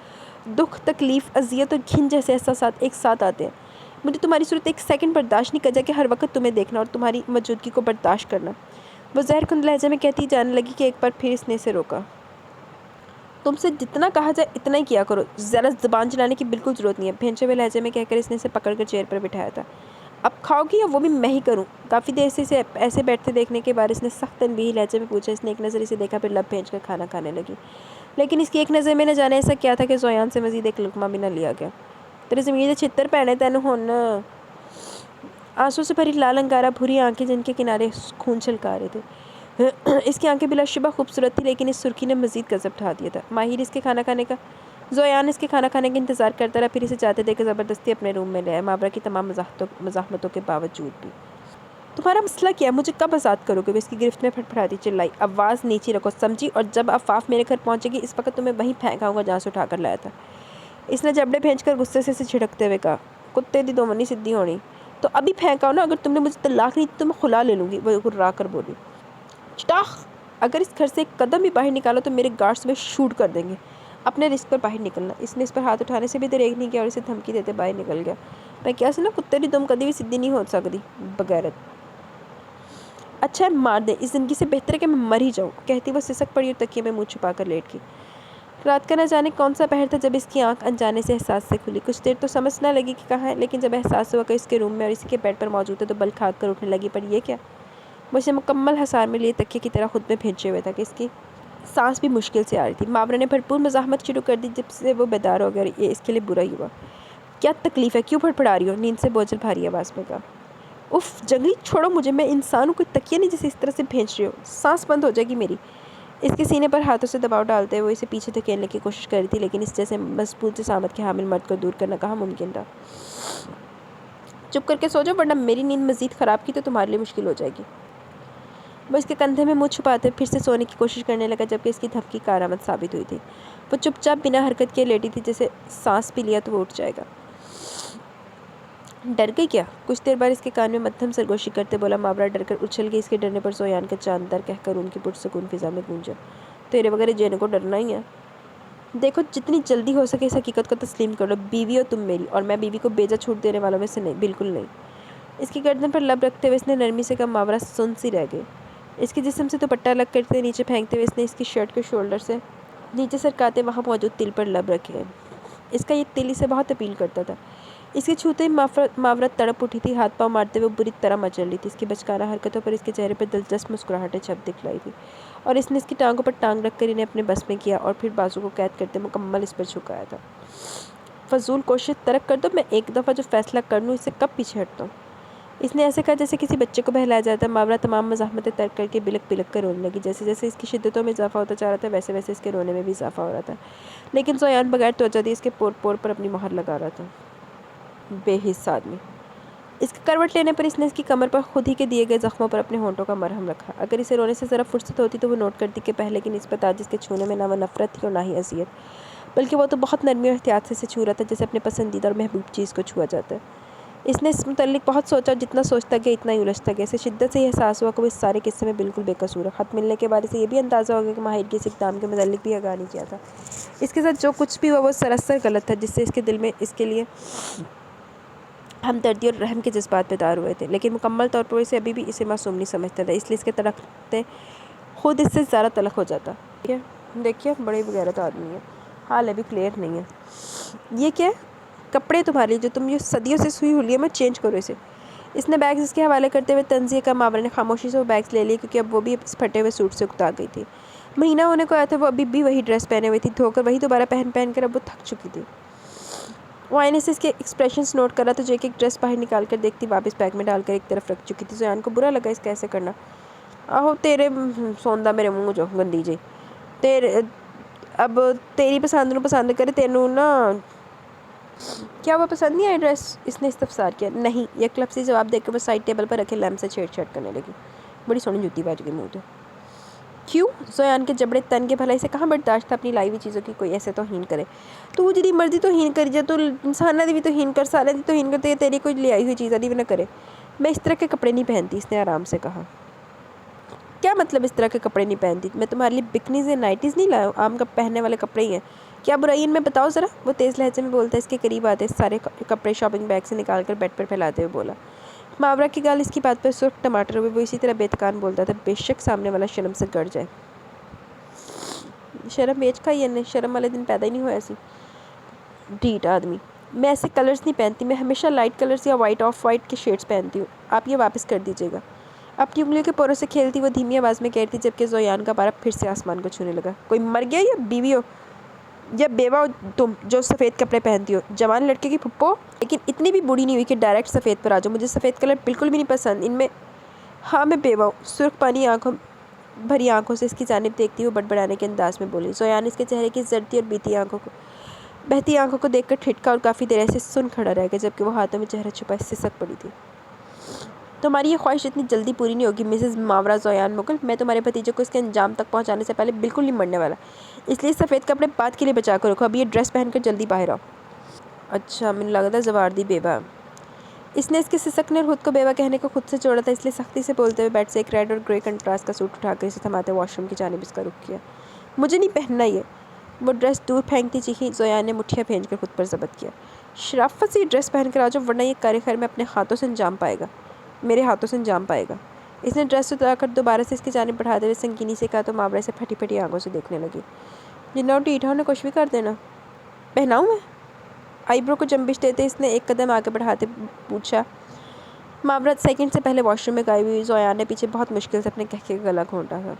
دکھ، تکلیف، اذیت اور گھن جیسے احساسات ایک ساتھ آتے ہیں۔ مجھے تمہاری صورت ایک سیکنڈ برداشت نہیں، کجا کہ ہر وقت تمہیں دیکھنا اور تمہاری موجودگی کو برداشت کرنا۔ وہ زہر کن لہجے میں کہتی جانے لگی کہ ایک بار پھر اس نے اسے روکا۔ تم سے جتنا کہا جائے اتنا ہی کیا کرو، زیادہ زبان چلانے کی بالکل ضرورت نہیں ہے، بھینچے ہوئے لہجے میں کہہ کر اس نے اسے پکڑ کر چیئر پر بٹھایا تھا۔ اب کھاؤ گی یا وہ بھی میں ہی کروں؟ کافی دیر سے اسے ایسے بیٹھتے دیکھنے کے بعد اس نے سخت تنبیہی لہجے میں پوچھا۔ اس نے ایک نظر اسے دیکھا، پھر لب بھینچ کر کھانا کھانے لگی، لیکن اس کی ایک نظر میں نہ جانے ایسا کیا تھا کہ زویان سے مزید ایک لقمہ بھی نہ لیا گیا۔ تیرے زمین سے چھتر پہنے تینوں ہن۔ آنسو سے بھری لال انگارہ بھوری آنکھیں جن کے کنارے خون چھلکا رہے تھے۔ اس کی آنکھیں بلا شبہ خوبصورت تھی، لیکن اس سرخی نے مزید غضب ڈھا دیا تھا۔ ماہر اس کے کھانا کھانے کا زویان اس کے کھانا کھانے کا انتظار کرتا رہا، پھر اسے جاتے دیکھ کر زبردستی اپنے روم میں لے آیا، ماورا کی تمام مزاحمتوں کے باوجود بھی۔ تمہارا مسئلہ کیا ہے؟ مجھے کب آزاد کرو گے؟ وہ اس کی گرفت میں پھڑپڑاتی چلائی۔ آواز نیچی رکھو، سمجھی؟ اور جب عفاف میرے گھر پہنچے گی اس وقت تمہیں وہیں پھینکاؤں گا جہاں سے اٹھا کر لایا تھا۔ اس نے جبڑے بھینچ کر غصے سے اسے جھڑکتے ہوئے کہا۔ کتے دی دومنی سدھی ہونی، تو ابھی پھینکاؤ نا، اگر تم نے مجھے طلاق نہیں دی تو میں خلا لے لوں گی، وہ گررا کر بولی۔ چٹاخ! اگر اس گھر سے ایک قدم بھی باہر نکالا تو میرے گارڈز میں شوٹ کر دیں گے۔ اپنے رسک پر باہر نکلنا۔ اس نے اس پر ہاتھ اٹھانے سے بھی دریغ نہیں کیا اور اسے دھمکی دیتے باہر نکل گیا۔ میں کیا سنا، کتے دی دم کدی بھی سدھی نہیں ہو سکتی، بغیرت۔ اچھا ہے مار دیں، اس زندگی سے بہتر ہے کہ میں مر ہی جاؤں، کہتی وہ سسک پڑی اور تکیے میں منہ چھپا کر لیٹ گئی۔ رات کا نہ جانے کون سا پہر تھا جب اس کی آنکھ انجانے سے احساس سے کھلی۔ کچھ دیر تو سمجھ نہ لگی کہ کہاں ہے، لیکن جب احساس ہوا کہ اس کے روم میں اور اسی کے بیڈ پر موجود ہے تو بل کھاد کر اٹھنے لگی۔ پر یہ کیا؟ وہ اسے مکمل حصار میں لیے تکیے کی طرح خود میں بھینچے ہوئے تھا کہ اس کی سانس بھی مشکل سے آ رہی تھی۔ ماورا نے بھرپور مزاحمت شروع کر دی جب سے وہ بیدار ہو گیا، اور یہ اس کے لیے برا ہی ہوا۔ کیا تکلیف ہے؟ کیوں پھڑپڑا رہی ہو؟ نیند سے بوجھل بھاری آواز میں کہا۔ اف جنگلی، چھوڑو مجھے، میں انسان ہوں، کوئی تکیہ نہیں جسے اس طرح سے بھینچ رہی ہو، سانس بند ہو جائے گی میری۔ اس کے سینے پر ہاتھوں سے دباؤ ڈالتے ہوئے اسے پیچھے دھکیلنے کی کوشش کر رہی تھی، لیکن اس جیسے مضبوط جسامت کے حامل مرد کو دور کرنا کہاں ممکن تھا۔ چپ کر کے سو جاؤ ورنہ میری نیند مزید خراب کی تو تمہارے لیے مشکل ہو جائے گی۔ وہ اس کے کندھے میں منہ چھپاتے پھر سے سونے کی کوشش کرنے لگا، جبکہ اس کی دھمکی کارآمد ثابت ہوئی تھی۔ وہ چپ چاپ بنا حرکت کیے لیٹی تھی، جیسے سانس بھی لیا تو وہ اٹھ جائے گا۔ ڈر گئی کیا؟ کچھ دیر بعد اس کے کان میں مدھم سرگوشی کرتے بولا۔ ماورا ڈر کر اچھل گئی، اس کے ڈرنے پر زویان کا چاند در کہہ کر ان کی پرسکون فضا میں گونجا۔ تیرے وغیرہ جینے کو ڈرنا ہی ہے؟ دیکھو جتنی جلدی ہو سکے اس حقیقت کو تسلیم کر لو، بیوی ہو تم میری، اور میں بیوی کو بیجا چھوٹ دینے والوں میں سے نہیں، بالکل نہیں۔ اس کی گردن پر لب رکھتے ہوئے اس نے نرمی سے کہا۔ ماورا سن سی رہ گئی۔ اس کے جسم سے دوپٹہ الگ کرتے نیچے پھینکتے ہوئے اس نے اس کی شرٹ کے شولڈر سے نیچے سرکاتے وہاں موجود تل پر لب رکھے۔ اس کا یہ تل اسے بہت اپیل کرتا تھا۔ اس کے چھوتے ہی ماورا تڑپ اٹھی تھی، ہاتھ پاؤں مارتے ہوئے بری طرح مچل رہی تھی۔ اس کی بچکانہ حرکتوں پر اس کے چہرے پر دلچسپ مسکراہٹیں چھپ دکھلائی تھی، اور اس نے اس کی ٹانگوں پر ٹانگ رکھ کر انہیں اپنے بس میں کیا اور پھر بازو کو قید کرتے مکمل اس پر جھکایا تھا۔ فضول کوشش ترک کر دو، میں ایک دفعہ جو فیصلہ کر لوں اس سے کب پیچھے ہٹتا ہوں۔ اس نے ایسے کہا جیسے کسی بچے کو بہلایا جاتا ہے۔ ماورا تمام مزاحمتیں ترک کر کے بلک بلک کر رونے لگی۔ جیسے جیسے اس کی شدتوں میں اضافہ ہوتا جا رہا تھا ویسے ویسے اس کے رونے میں بھی اضافہ ہو رہا تھا، لیکن زویان بغیر توجہ دیے اس کے پور پور پر اپنی مہر لگا رہا تھا۔ بے حس آدمی۔ اس کے کروٹ لینے پر اس نے اس کی کمر پر خود ہی کے دیے گئے زخموں پر اپنے ہونٹوں کا مرہم رکھا۔ اگر اسے رونے سے ذرا فرصت ہوتی تو وہ نوٹ کرتی کہ پہلے کی نسبت آج اس کے چھونے میں نہ وہ نفرت تھی اور نہ ہی اذیت، بلکہ وہ تو بہت نرمی اور احتیاط سے اسے چھو رہا تھا جیسے اپنے پسندیدہ اور محبوب چیز کو چھوا جاتا ہے۔ اس نے اس متعلق بہت سوچا، اور جتنا سوچتا گیا اتنا ہی الجھتا گیا۔ اسے شدت سے یہ احساس ہوا کہ وہ اس سارے قصے میں بالکل بے قصور ہے۔ خط ملنے کے بعد اسے یہ بھی اندازہ ہو گیا کہ ماہر کی اس اقدام کے متعلق بھی آگاہ نہیں کیا تھا۔ اس کے ساتھ جو کچھ بھی ہوا وہ سراسر غلط تھا، جس سے اس کے دل میں اس کے لیے ہمدردی اور رحم کے جذبات بیدار ہوئے تھے، لیکن مکمل طور پر اسے ابھی بھی اسے معصوم نہیں سمجھتا تھا، اس لیے اس کے تڑپتے خود اس سے زیادہ تلخ ہو جاتا۔ دیکھیے بڑی بغیرت آدمی ہے، حال ابھی کلیئر نہیں ہے۔ یہ کیا ہے؟ کپڑے تمہارے جو تم یہ صدیوں سے سوئی ہوئی میں چینج کرو اسے۔ اس نے بیگز اس کے حوالے کرتے ہوئے تنزیہ کا۔ ماورا نے خاموشی سے وہ بیگز لے لیے کیونکہ اب وہ بھی اس پھٹے ہوئے سوٹ سے اکتا گئی تھی۔ مہینہ ہونے کو آیا تھا، وہ ابھی بھی وہی ڈریس پہنے ہوئی تھی، دھو کر وہی دوبارہ پہن کر اب وہ تھک چکی تھی۔ وہ آئینے سے اس کے ایکسپریشنز نوٹ کر رہا تھا جو ایک ایک ڈریس باہر نکال کر دیکھتی واپس بیگ میں ڈال کر ایک طرف رکھ چکی تھی۔ زویان کو برا لگا اس کا ایسے کرنا۔ آہو تیرے سوندا میرے منہ جو گندی جی، اب تیری پسند نو پسند کرے، تینوں نا کیا وہ پسند نہیں آئی ڈریس؟ اس نے استفسار کیا۔ نہیں، یک لفظی جواب دے کر وہ سائڈ ٹیبل پر رکھے لیمپ سے چھیڑ چھاڑ کرنے لگی۔ بڑی سونی جوتی بیٹھ گئی منہ تو۔ کیوں؟ زویان کے جبڑے تن کے بھلائی سے کہاں برداشت تھا اپنی لائی ہوئی چیزوں کی کوئی ایسے توہین کرے۔ تو وہ جدی مرضی توہین کر جائے، تو انسانہ دی بھی توہین کر، سارے دی توہین کرتے، تیری کوئی لے آئی ہوئی چیزیں دی بھی نہ کرے۔ میں اس طرح کے کپڑے نہیں پہنتی، اس نے آرام سے کہا۔ کیا مطلب اس طرح کے کپڑے نہیں پہنتی؟ میں تمہارے لیے بکنیز یا نائٹیز نہیں لایا ہوں، عام کا پہننے والے کپڑے ہی ہیں۔ کیا برائی ان میں بتاؤ ذرا؟ وہ تیز لہجے میں بولتا ہے، اس کے قریب آتے سارے کپڑے شاپنگ بیگ سے نکال کر بیڈ پر پھیلاتے ہوئے بولا۔ ماورا کی گال اس کی بات پر سرخ ٹماٹر ہوئے، وہ اسی طرح بے تکان بولتا تھا، بے شک سامنے والا شرم سے گڑ جائے۔ شرم بیچ کھائی ہے، شرم والے دن پیدا ہی نہیں ہوا ایسی ڈھیٹ آدمی۔ میں ایسے کلرز نہیں پہنتی، میں ہمیشہ لائٹ کلرز یا وائٹ آف وائٹ کے شیڈز پہنتی ہوں۔ آپ یہ واپس کر دیجیے گا۔ اپنی انگلیوں کے پوروں سے کھیلتی وہ دھیمی آواز میں کہتی، جبکہ زویان کا پارا پھر سے آسمان کو چھونے لگا۔ کوئی مر گیا یا بیوی ہو یا بیوہ ہو تم جو سفید کپڑے پہنتی ہو؟ جوان لڑکے کی پھپھو؟ لیکن اتنی بھی بوڑھی نہیں ہوئی کہ ڈائریکٹ سفید پر آ جاؤ۔ مجھے سفید کلر بالکل بھی نہیں پسند ان میں۔ ہاں میں بیوہ ہوں، سرخ پانی بھری آنکھوں سے اس کی جانب دیکھتی ہوئے بڑبڑانے کے انداز میں بولی۔ زویان اس کے چہرے کی زردی اور بہتی آنکھوں کو دیکھ کر ٹھٹکا اور کافی دیر ایسے سن کھڑا رہ گیا، جبکہ وہ ہاتھوں میں چہرہ چھپائے سسک پڑی تھی۔ تمہاری یہ خواہش اتنی جلدی پوری نہیں ہوگی مسز ماورا زویان مغل۔ میں تمہارے بھتیجے کو اس کے انجام تک پہنچانے سے پہلے بالکل نہیں مرنے والا، اس لیے سفید کپڑے بعد کے لیے بچا کر رکھو۔ ابھی یہ ڈریس پہن کر جلدی باہر آؤ۔ اچھا، مجھے لگتا ہے زواردی بیوہ۔ اس نے اس کے سسکنے اور خود کو بیوہ کہنے کو خود سے چھوڑا تھا، اس لیے سختی سے بولتے ہوئے بیڈ سے ایک ریڈ اور گرے کنٹراسٹ کا سوٹ اٹھا کر اسے تھماتے واش روم کی جانب اس کا رخ کیا۔ مجھے نہیں پہننا یہ۔ وہ ڈریس دور پھینکتی چیخی۔ زویان نے مٹھیاں بھیج کر خود پر ضبط کیا۔ شرافت سے یہ ڈریس پہن کر آ جاؤ، ورنہ یہ کارِ خیر میں اپنے ہاتھوں سے انجام پائے گا، میرے ہاتھوں سے انجام پائے گا۔ اس نے ڈریس اتار کر دوبارہ سے اس کی جانب بڑھاتے ہوئے سنگینی سے کہا تو ماورا سے پھٹی پھٹی آنکھوں سے دیکھنے لگی۔ جنہوں ڈیٹھا انہیں کچھ بھی کر دینا۔ پہناؤں میں؟ آئی برو کو جنبش دیتے اس نے ایک قدم آگے بڑھاتے پوچھا۔ ماورا سیکنڈ سے پہلے واش روم میں گئی ہوئی۔ زویان نے پیچھے بہت مشکل سے اپنے کہکے کا گلا گھونٹا تھا۔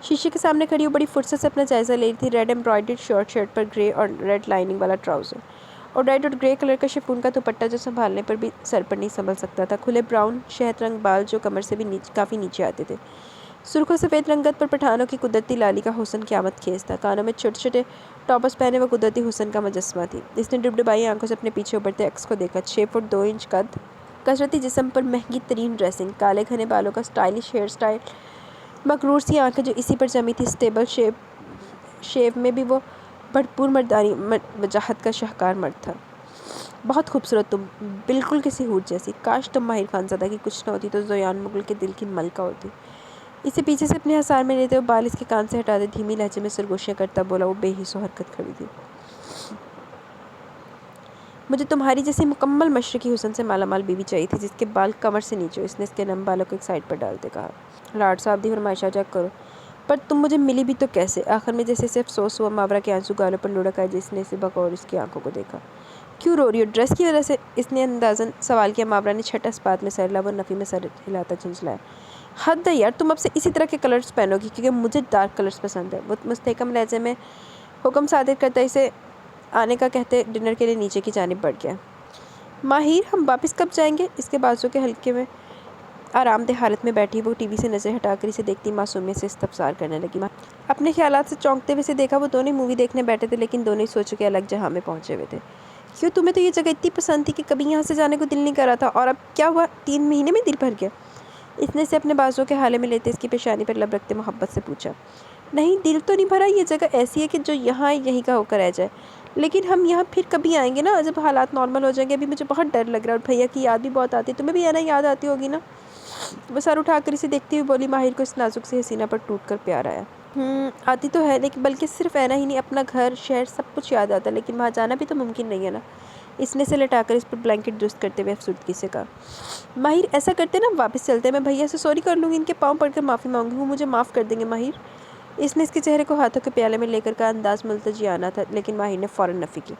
شیشے کے سامنے کھڑی وہ بڑی فرصت سے اپنا جائزہ لے رہی تھی۔ ریڈ ایمبرائڈرڈ شرٹ پر گرے اور ریڈ لائننگ والا ٹراؤزر اور ریڈ اور گرے کلر کا شفون کا دوپٹہ جو سنبھالنے پر بھی سر پر نہیں سنبھل سکتا تھا۔ کھلے براؤن شہد رنگ بال جو کمر سے بھی کافی نیچے آتے تھے۔ سرخ و سفید رنگت پر پٹھانوں کی قدرتی لالی کا حسن قیامت خیز تھا۔ کانوں میں چھوٹے چھوٹے ٹاپس پہنے وہ قدرتی حسن کا مجسمہ تھی۔ اس نے ڈبڈبائی آنکھوں سے اپنے پیچھے ابھرتے ایکس کو دیکھا۔ 6 فٹ 2 انچ قد، کثرتی جسم پر مہنگی ترین ڈریسنگ، کالے گھنے بالوں کا اسٹائلش ہیئر اسٹائل، مغرور سی آنکھیں جو اسی پر جمی تھی۔ اسٹیبل شیو میں بھی وہ بھرپور مردانی وجاہت کا شاہکار مرد تھا۔ بہت خوبصورت تم، بالکل کسی حور جیسی۔ کاش تم ماہر خانزادہ کی کچھ نہ ہوتی تو زویان مغل کے دل کی ملکہ ہوتی۔ اسے پیچھے سے اپنے حصار میں لیتے ہوئے بال اس کے کان سے ہٹاتے دھیمی لہجے میں سرگوشیاں کرتا بولا۔ وہ بے حس و حرکت کھڑی تھی۔ مجھے تمہاری جیسی مکمل مشرقی حسن سے مالا مال بیوی چاہیے تھی، جس کے بال کمر سے نیچے ہو۔ اس نے اس کے نم بالوں کو ایک سائڈ پر ڈالتے کہا۔ لاڈ صاحب دی فرمائشات چیک کرو۔ پر تم مجھے ملی بھی تو کیسے؟ آخر میں جیسے اسے افسوس ہوا، ماورا کے آنسو گالوں پر لڑک آئے جس نے اسے بغور اس کی آنکھوں کو دیکھا۔ کیوں رو رہی ہو؟ ڈریس کی وجہ سے؟ اس نے اندازاً سوال کیا۔ ماورا نے چھٹا اس بات میں سر ہلا۔ وہ نفی میں سر ہلاتا جھنجھلایا۔ حد ہے یار، تم اب سے اسی طرح کے کلرز پہنو گی کیونکہ مجھے ڈارک کلرز پسند ہے۔ وہ مستحکم لہجے میں حکم صادر کرتا اسے آنے کا کہتے ڈنر کے لیے نیچے کی جانب بڑھ گیا۔ ماہر، ہم واپس کب جائیں گے؟ اس کے بازو کے حلقے میں آرام دہ حالت میں بیٹھی وہ ٹی وی سے نظر ہٹا کر اسے دیکھتی معصومیت سے استفسار کرنے لگی۔ اپنے خیالات سے چونکتے ہوئے اسے دیکھا۔ وہ دونوں مووی دیکھنے بیٹھے تھے، لیکن دونوں ہی سوچوں کے الگ جہاں میں پہنچے ہوئے تھے۔ کیوں، تمہیں تو یہ جگہ اتنی پسند تھی کہ کبھی یہاں سے جانے کو دل نہیں کر رہا تھا، اور اب کیا ہوا؟ 3 مہینے میں دل بھر گیا؟ اس نے اسے اپنے بازو کے حالے میں لیتے اس کی پیشانی پر لب رکھتے محبت سے پوچھا۔ نہیں، دل تو نہیں بھرا، یہ جگہ ایسی ہے کہ جو یہاں یہیں کا ہو کر رہ جائے، لیکن ہم یہاں پھر کبھی آئیں گے نا جب حالات نارمل ہو جائیں گے۔ ابھی مجھے بہت ڈر لگ رہا ہے اور بھیا کی یاد بھی بہت آتی ہے۔ تمہیں بھی اینا یاد آتی ہوگی نا؟ وہ سر اٹھا کر اسے دیکھتی ہوئی بولی۔ ماہر کو اس نازک سی حسینہ پر ٹوٹ کر پیار آیا۔ آتی تو ہے، لیکن بلکہ صرف اینا ہی نہیں، اپنا گھر شہر سب کچھ یاد آتا ہے، لیکن وہاں جانا بھی تو ممکن نہیں ہے نا۔ اس نے اسے لٹا کر اس پر بلینکٹ درست کرتے ہوئے افسردگی سے کہا۔ ماہر، ایسا کرتے نا، واپس چلتے ہیں، میں بھیا سے سوری کر لوں گی، ان کے پاؤں پڑھ کر معافی مانگوں گی، وہ مجھے معاف کر دیں گے۔ ماہر، اس نے اس کے چہرے کو ہاتھوں کے پیالے میں لے کر کہا۔ انداز ملتجیانہ تھا، لیکن ماہر نے فوراً نفی کی۔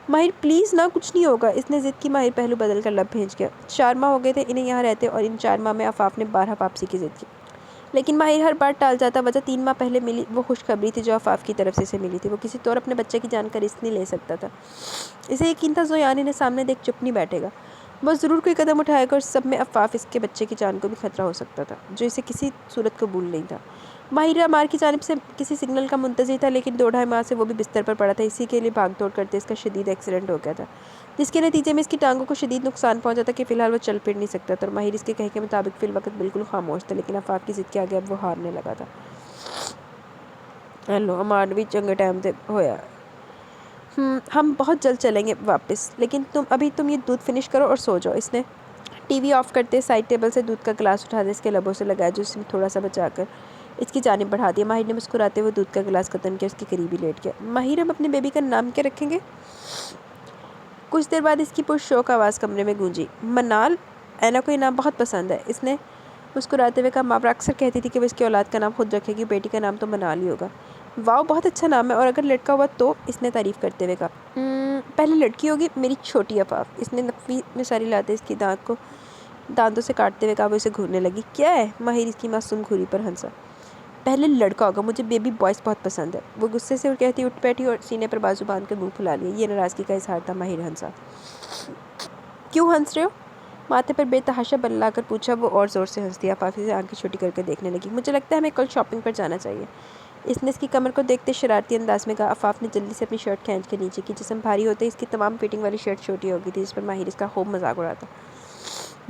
ماہر پلیز نا، کچھ نہیں ہوگا، اس نے ضد کی۔ ماہر پہلو بدل کر لب بھیج گیا۔ 4 ماہ ہو گئے تھے انہیں یہاں رہتے، اور ان 4 ماہ میں آفاف نے 12 واپسی کی ضد کی، لیکن ماہر ہر بار ٹال جاتا۔ وجہ 3 ماہ پہلے ملی وہ خوشخبری تھی جو آفاف کی طرف سے اسے ملی تھی۔ وہ کسی طور اپنے بچے کی جان کا رسک نہیں لے سکتا تھا۔ اسے یقین تھا زویان انہیں سامنے دیکھ چپ نہیں بیٹھے گا، وہ ضرور کوئی قدم اٹھائے گا، اور سب میں آفاف اس کے بچے کی جان کو بھی خطرہ ہو سکتا تھا جو اسے کسی صورت قبول نہیں تھا۔ ماہر عمار کی جانب سے کسی سگنل کا منتظر تھا، لیکن 2-2.5 ماہ سے وہ بھی بستر پر پڑا تھا۔ اسی کے لیے بھاگ دوڑ کرتے اس کا شدید ایکسیڈنٹ ہو گیا تھا، جس کے نتیجے میں اس کی ٹانگوں کو شدید نقصان پہنچا تھا کہ فی الحال وہ چل پھر نہیں سکتا تھا، اور ماہر اس کے کہے کے مطابق فی الوقت بالکل خاموش تھا، لیکن آفاق کی ضد کے آگے اب وہ ہارنے لگا تھا۔ ہیلو عمار بھی چنگے ٹائم سے ہویا۔ ہم بہت جلد چلیں گے واپس، لیکن تم یہ دودھ فنش کرو اور سو جاؤ۔ اس نے ٹی وی آف کرتے سائڈ ٹیبل سے دودھ کا گلاس اٹھا دے اس کے لبوں سے لگایا، جو اس میں تھوڑا سا بچا کر اس کی جانب بڑھا دیا۔ ماہر نے مسکراتے ہوئے دودھ کا گلاس ختم کیا، اس کے قریب ہی لیٹ گیا۔ ماہر، ہم اپنے بیبی کا نام کیا رکھیں گے؟ کچھ دیر بعد اس کی پرشوق آواز کمرے میں گونجی۔ منال، اینا کو یہ نام بہت پسند ہے۔ اس نے مسکراتے ہوئے کہا، ماورا اکثر کہتی تھی کہ وہ اس کی اولاد کا نام خود رکھے گی، بیٹی کا نام تو منال ہی ہوگا۔ واؤ، بہت اچھا نام ہے، اور اگر لڑکا ہوا تو؟ اس نے تعریف کرتے ہوئے کہا۔ پہلے لڑکی ہوگی، میری چھوٹی عفاف۔ اس نے نفی میں ساری لاتے اس کی دانت کو دانتوں سے کاٹتے ہوئے کہا۔ وہ اسے گھورنے لگی۔ کیا ہے؟ ماہر اس کی معصوم گھوری پر ہنسا۔ پہلے لڑکا ہوگا، مجھے بیبی بوائز بہت پسند ہے۔ وہ غصے سے کہتی اٹھ بیٹھی اور سینے پر بازو باندھ کر منہ پھلا لیا۔ یہ ناراضگی کا اظہار تھا۔ ماہر ہنسا۔ کیوں ہنس رہے ہو؟ ماتھے پر بے تحاشا بل لا کر پوچھا۔ وہ اور زور سے ہنس دیا۔ عفاف اسے آنکھیں چھوٹی کر کے دیکھنے لگی۔ مجھے لگتا ہے ہمیں کل شاپنگ پر جانا چاہیے۔ اس نے اس کی کمر کو دیکھتے شرارتی انداز میں کہا۔ عفاف نے جلدی سے اپنی شرٹ کھینچ کے نیچے کی۔ جسم بھاری ہوتے اس کی تمام فٹنگ والی شرٹ چھوٹی ہو گئی تھی، جس پر ماہر اس کا خوب مذاق اڑاتا۔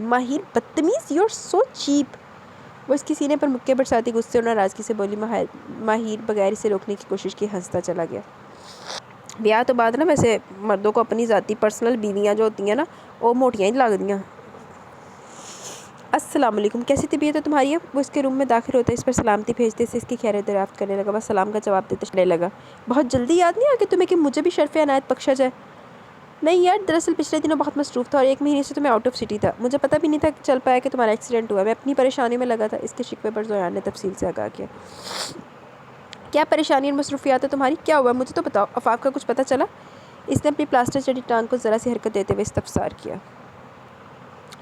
ماہر بدتمیز، یو آر سو چیپ۔ وہ اس کی سینے پر مکے برساتی غصے اور ناراضگی سے بولی۔ ماہر بغیر اسے روکنے کی کوشش کی ہنستا چلا گیا۔ بیاہ تو بعد نا ویسے مردوں کو اپنی ذاتی پرسنل بیویاں جو ہوتی ہیں نا، وہ موٹیاں ہی لگدیاں۔ السلام علیکم، کیسی طبیعت ہے تمہاری؟ وہ اس کے روم میں داخل ہوتا ہے، اس پر سلامتی بھیجتے سے اس کی خیریت دریافت کرنے لگا۔ وہ سلام کا جواب دیتے چلنے لگا۔ بہت جلدی یاد نہیں آ کہ تمہیں کہ مجھے بھی شرف عنایت بخشا جائے؟ نہیں یار، دراصل پچھلے دنوں بہت مصروف تھا اور 1 مہینے سے تمہیں آؤٹ آف سٹی تھا۔ مجھے پتہ بھی نہیں تھا کہ چل پایا کہ تمہارا ایکسیڈنٹ ہوا۔ میں اپنی پریشانی میں لگا تھا۔ اس کے شکوے پر زویان نے تفصیل سے آگاہ کیا۔ کیا پریشانی اور مصروفیات ہے تمہاری؟ کیا ہوا مجھے تو بتاؤ۔ عفاف کا کچھ پتہ چلا؟ اس نے اپنی پلاسٹر چڑھی ٹانگ کو ذرا سی حرکت دیتے ہوئے استفسار کیا۔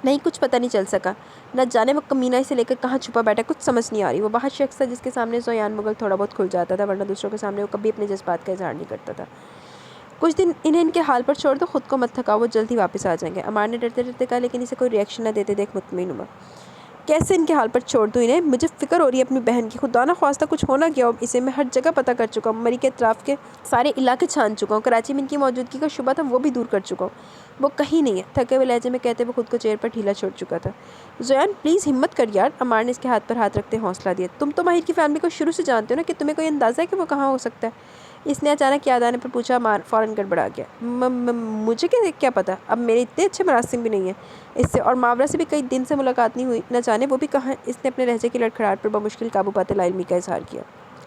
نہیں، کچھ پتہ نہیں چل سکا۔ نہ جانے وہ کمینہ اسے لے کر کہاں چھپا بیٹھا، کچھ سمجھ نہیں آ رہی۔ وہ واحد شخص تھا جس کے سامنے زویان مغل تھوڑا بہت کھل جاتا تھا، ورنہ دوسروں کے سامنے وہ کبھی اپنے جذبات کا اظہار نہیں کرتا تھا۔ کچھ دن انہیں ان کے حال پر چھوڑ دو، خود کو مت تھکاؤ، وہ جلد ہی واپس آ جائیں گے، عمار نے ڈرتے ڈرتے کہا، لیکن اسے کوئی ری ایکشن نہ دیتے دیکھ مطمئن ہوا۔ کیسے ان کے حال پر چھوڑ دوں انہیں؟ مجھے فکر ہو رہی ہے اپنی بہن کی، خدا نہ خواستہ کچھ ہونا کیا ہو اسے۔ میں ہر جگہ پتہ کر چکا ہوں، مری کے اطراف کے سارے علاقے چھان چکا ہوں، کراچی میں ان کی موجودگی کا شبہ تھا وہ بھی دور کر چکا ہوں، وہ کہیں نہیں ہے۔ تھکے ہوئے لہجے میں کہتے وہ خود کو چیئر پر ڈھیلا چھوڑ چکا تھا۔ زویان پلیز ہمت کر یار، عمار نے اس کے ہاتھ پر ہاتھ رکھتے حوصلہ دیا۔ تم تو ماہر کی فیملی کو شروع سے جانتے ہو نا، کہ تمہیں کوئی اندازہ ہے کہ وہ کہاں ہو سکتا ہے؟ اس نے اچانک یاد آنے پر پوچھا۔ عمار فوراً گڑبڑا گیا۔ مجھے کیا پتہ، اب میرے اتنے اچھے مراسم بھی نہیں ہیں اس سے، اور ماورا سے بھی کئی دن سے ملاقات نہیں ہوئی، نہ جانے وہ بھی کہاں ہے۔ اس نے اپنے لہجے کی لڑکھڑاہٹ پر بمشکل قابو پاتے لا علمی کا اظہار کیا۔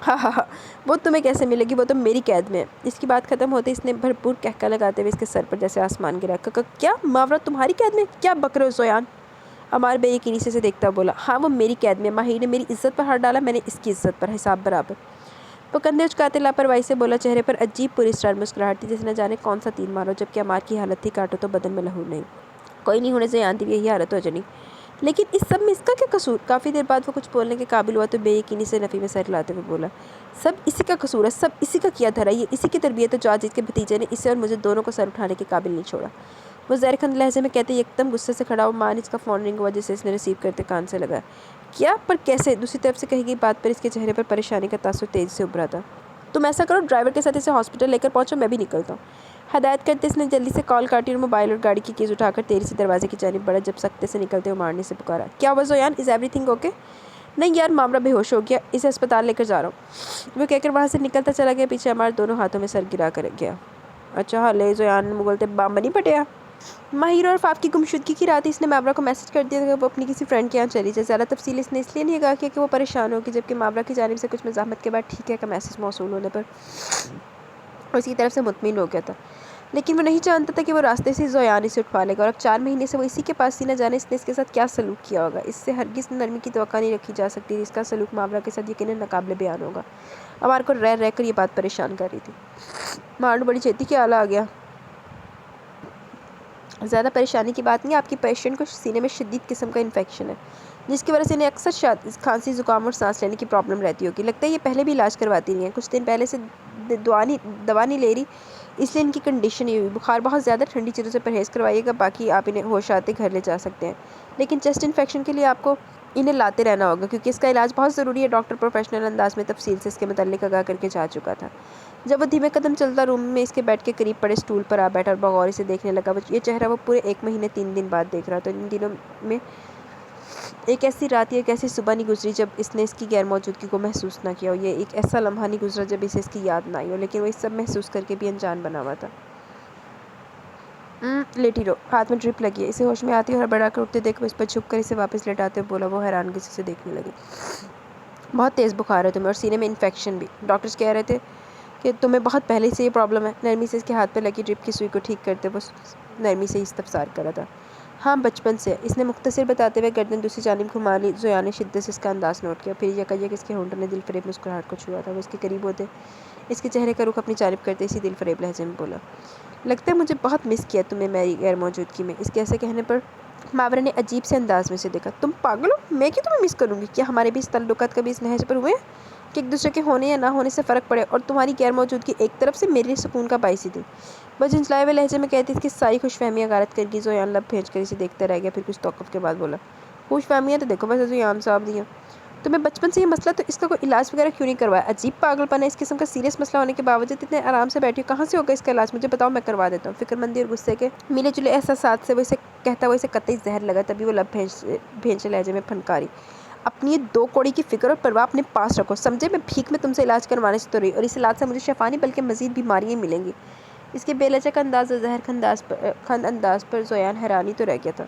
ہاں ہاں ہاں، وہ تمہیں کیسے ملے گی، وہ تو میری قید میں ہے۔ اس کی بات ختم ہوتے اس نے بھرپور کہکہ لگاتے ہوئے اس کے سر پر جیسے آسمان گرا۔ کیا ماورا تمہاری قید میں؟ کیا بک رہے ہو زویان؟ عمار بے یقینی سے اسے دیکھتا بولا۔ ہاں وہ میری قید میں، ماہر نے میری عزت پر ہاتھ ڈالا، میں نے اس کی عزت پر، حساب برابر۔ وہ کندھے اچکاتے لاپرواہی سے بولا، چہرے پر عجیب پر اسرار مسکراہٹ تھی، جیسے نہ جانے کون سا تیر مارو، جبکہ عمار کی حالت تھی کاٹو تو بدن میں لہو نہیں۔ کوئی نہیں ہونے زویان دی یہی حالت ہو جانی، لیکن اس سب میں اس کا کیا قصور؟ کافی دیر بعد وہ کچھ بولنے کے قابل ہوا تو بے یقینی سے نفی میں سر ہلاتے ہوئے بولا، سب اسی کا قصور ہے، سب اسی کا کیا دھرا، یہ اسی کی تربیت ہے جو آج اس کے بھتیجے نے اسے اور مجھے دونوں کو سر اٹھانے کے قابل نہیں چھوڑا۔ وہ زہر خند لہجے میں کہتے یکدم غصے سے کھڑا ہوا۔ ماں نے اس کا فون رنگ ہوا جسے اس نے ریسیو کرتے کان سے لگایا۔ کیا؟ پر کیسے؟ دوسری طرف سے کہی گئی بات پر اس کے چہرے پر پریشانی کا تاثر تیزی سے ابھرا تھا۔ تم ایسا کرو، ڈرائیور کے ساتھ اسے ہاسپٹل لے کر پہنچو، میں بھی نکلتا ہوں۔ ہدایت کرتے اس نے جلدی سے کال کاٹی اور موبائل اور گاڑی کی کیز اٹھا کر تیزی سے دروازے کی جانب بڑھا۔ جب سکتے سے نکلتے عمار نے اسے پکارا۔ کیا ہوا زویان، از ایوری تھنگ اوکے؟ نہیں یار، ماورا بے ہوش ہو گیا، اسے اسپتال لے کر جا رہا ہوں، وہ کہہ کر وہاں سے نکلتا چلا گیا۔ پیچھے عمار دونوں ہاتھوں میں سر گرا کر گیا۔ اچھا حال ہے، زویان مغلتے بام نہیں پٹیا؟ ماہر اور عفاف کی گمشدگی کی رات اس نے ماورا کو میسج کر دیا تھا کہ وہ اپنی کسی فرینڈ کے یہاں چلی جائے۔ زیادہ تفصیل اس نے اس لیے نہیں آگاہ کیا کہ وہ پریشان ہوگی، جبکہ ماورا کی جانب سے کچھ مزاحمت کے بعد ٹھیک ہے کا میسج موصول ہونے پر اس کی طرف سے مطمئن ہو گیا تھا، لیکن وہ نہیں جانتا تھا کہ وہ راستے سے زویان اسے اٹھوا لے گا، اور اب 4 مہینے سے وہ اسی کے پاس ہی، نہ جانے اس نے اس کے ساتھ کیا سلوک کیا ہوگا۔ اس سے ہرگز نرمی کی توقع نہیں رکھی جا سکتی، اس کا سلوک ماورا کے ساتھ یقیناً ناقابل بیان ہوگا۔ عمار کو رہ رہ کر یہ بات پریشان کر رہی تھی۔ مارنو بڑی چھیتی کیا حال آ گیا؟ زیادہ پریشانی کی بات نہیں، آپ کی پیشنٹ کو سینے میں شدید قسم کا انفیکشن ہے، جس کی وجہ سے انہیں اکثر کھانسی، زکام اور سانس لینے کی پرابلم رہتی ہوگی۔ لگتا ہے یہ پہلے بھی علاج کرواتی رہی ہیں، کچھ دن پہلے سے دوا نہیں لے رہی، اس لیے ان کی کنڈیشن یہ ہوئی۔ بخار بہت زیادہ، ٹھنڈی چیزوں سے پرہیز کروائیے گا، باقی آپ انہیں ہوش آتے گھر لے جا سکتے ہیں، لیکن چیسٹ انفیکشن کے لیے آپ کو انہیں لاتے رہنا ہوگا کیونکہ اس کا علاج بہت ضروری ہے۔ ڈاکٹر پروفیشنل انداز میں تفصیل سے اس کے متعلق آگاہ کر کے جا چکا تھا۔ جب وہ دھیمے قدم چلتا روم میں اس کے بیڈ کے قریب پڑے اسٹول پر آ بیٹھا اور بغور سے دیکھنے لگا، یہ چہرہ وہ پورے 1 مہینے 3 دن بعد دیکھ رہا تھا۔ ان دنوں میں ایک ایسی رات یا ایک ایسی صبح نہیں گزری جب اس نے اس کی غیر موجودگی کو محسوس نہ کیا ہو، یہ ایک ایسا لمحہ نہیں گزرا جب اسے اس کی یاد نہ آئی ہو، لیکن وہ اس سب محسوس کر کے بھی انجان بنا ہوا تھا۔ لیٹی رہو، ہاتھ میں ڈرپ لگی ہے۔ اسے ہوش میں آتی اور ہڑبڑا کر اٹھتے دیکھ وہ اس پر جھک کر اسے واپس لٹاتے ہوئے بولا۔ وہ حیرانگی سے دیکھنے لگی۔ بہت تیز بخار ہے تمہیں اور سینے میں انفیکشن بھی۔ ڈاکٹرز کہہ رہے تھے کہ تمہیں بہت پہلے سے یہ پرابلم ہے۔ نرمی سے اس کے ہاتھ پر لگی ڈرپ کی سوئی کو ٹھیک کرتے وہ نرمی سے استفسار کر رہا تھا۔ ہاں بچپن سے، اس نے مختصر بتاتے ہوئے گردن دوسری جانب گھما لی۔ زویا نے شدت سے اس کا انداز نوٹ کیا، پھر یکایک اس کے ہونٹوں نے دل فریب مسکراہٹ کو چھوا تھا۔ وہ اس کے قریب ہوتے اس کے چہرے کا رخ اپنی جانب کرتے اسی دل فریب لہجے میں بولا، لگتا ہے مجھے بہت مس کیا تمہیں میری غیر موجودگی میں۔ اس کے ایسے کہنے پر ماورا نے عجیب سے انداز میں اسے دیکھا۔ تم پاگل ہو، میں کیوں تمہیں مس کروں گی؟ کیا ہمارے بھی اس تعلقات کبھی اس لہجے پر ہوئے ہیں کہ ایک دوسرے کے ہونے یا نہ ہونے سے فرق پڑے، اور تمہاری غیر موجودگی ایک طرف سے میرے لیے سکون کا باعث ہی تھی؟ وہ جھنجھلائے ہوئے لہجے میں کہتی اس کی ساری خوش فہمیاں غارت کر گئی۔ زویان لب بھیج کر اسے دیکھتا رہ گیا، پھر کچھ توقف کے بعد بولا، خوش فہمیاں تو دیکھو بس زویان صاحب دی ہیں۔ تمہیں بچپن سے یہ مسئلہ تو اس کا کوئی علاج وغیرہ کیوں نہیں کروایا؟ عجیب پاگل پن ہے، اس قسم کا سیریس مسئلہ ہونے کے باوجود اتنے آرام سے بیٹھی ہو، کہاں سے ہوگا اس کا علاج؟ مجھے بتاؤ، میں کروا دیتا ہوں۔ فکر مندی اور غصے کے ملے جلے احساسات سے وہ اسے کہتا ہوا اسے قطعی زہر لگا، تبھی وہ لب بھیجے لہجے میں پھنکاری، اپنی یہ 2 کوڑی کی فکر اور پرواہ اپنے پاس رکھو، سمجھے؟ میں بھیک میں تم سے علاج کروانے سے تو رہی، اور اس علاج سے مجھے شفا نہیں بلکہ مزید بیماریاں ملیں گی۔ اس کے بے لچک انداز اور زہر کھند انداز پر زویان حیرانی تو رہ گیا تھا۔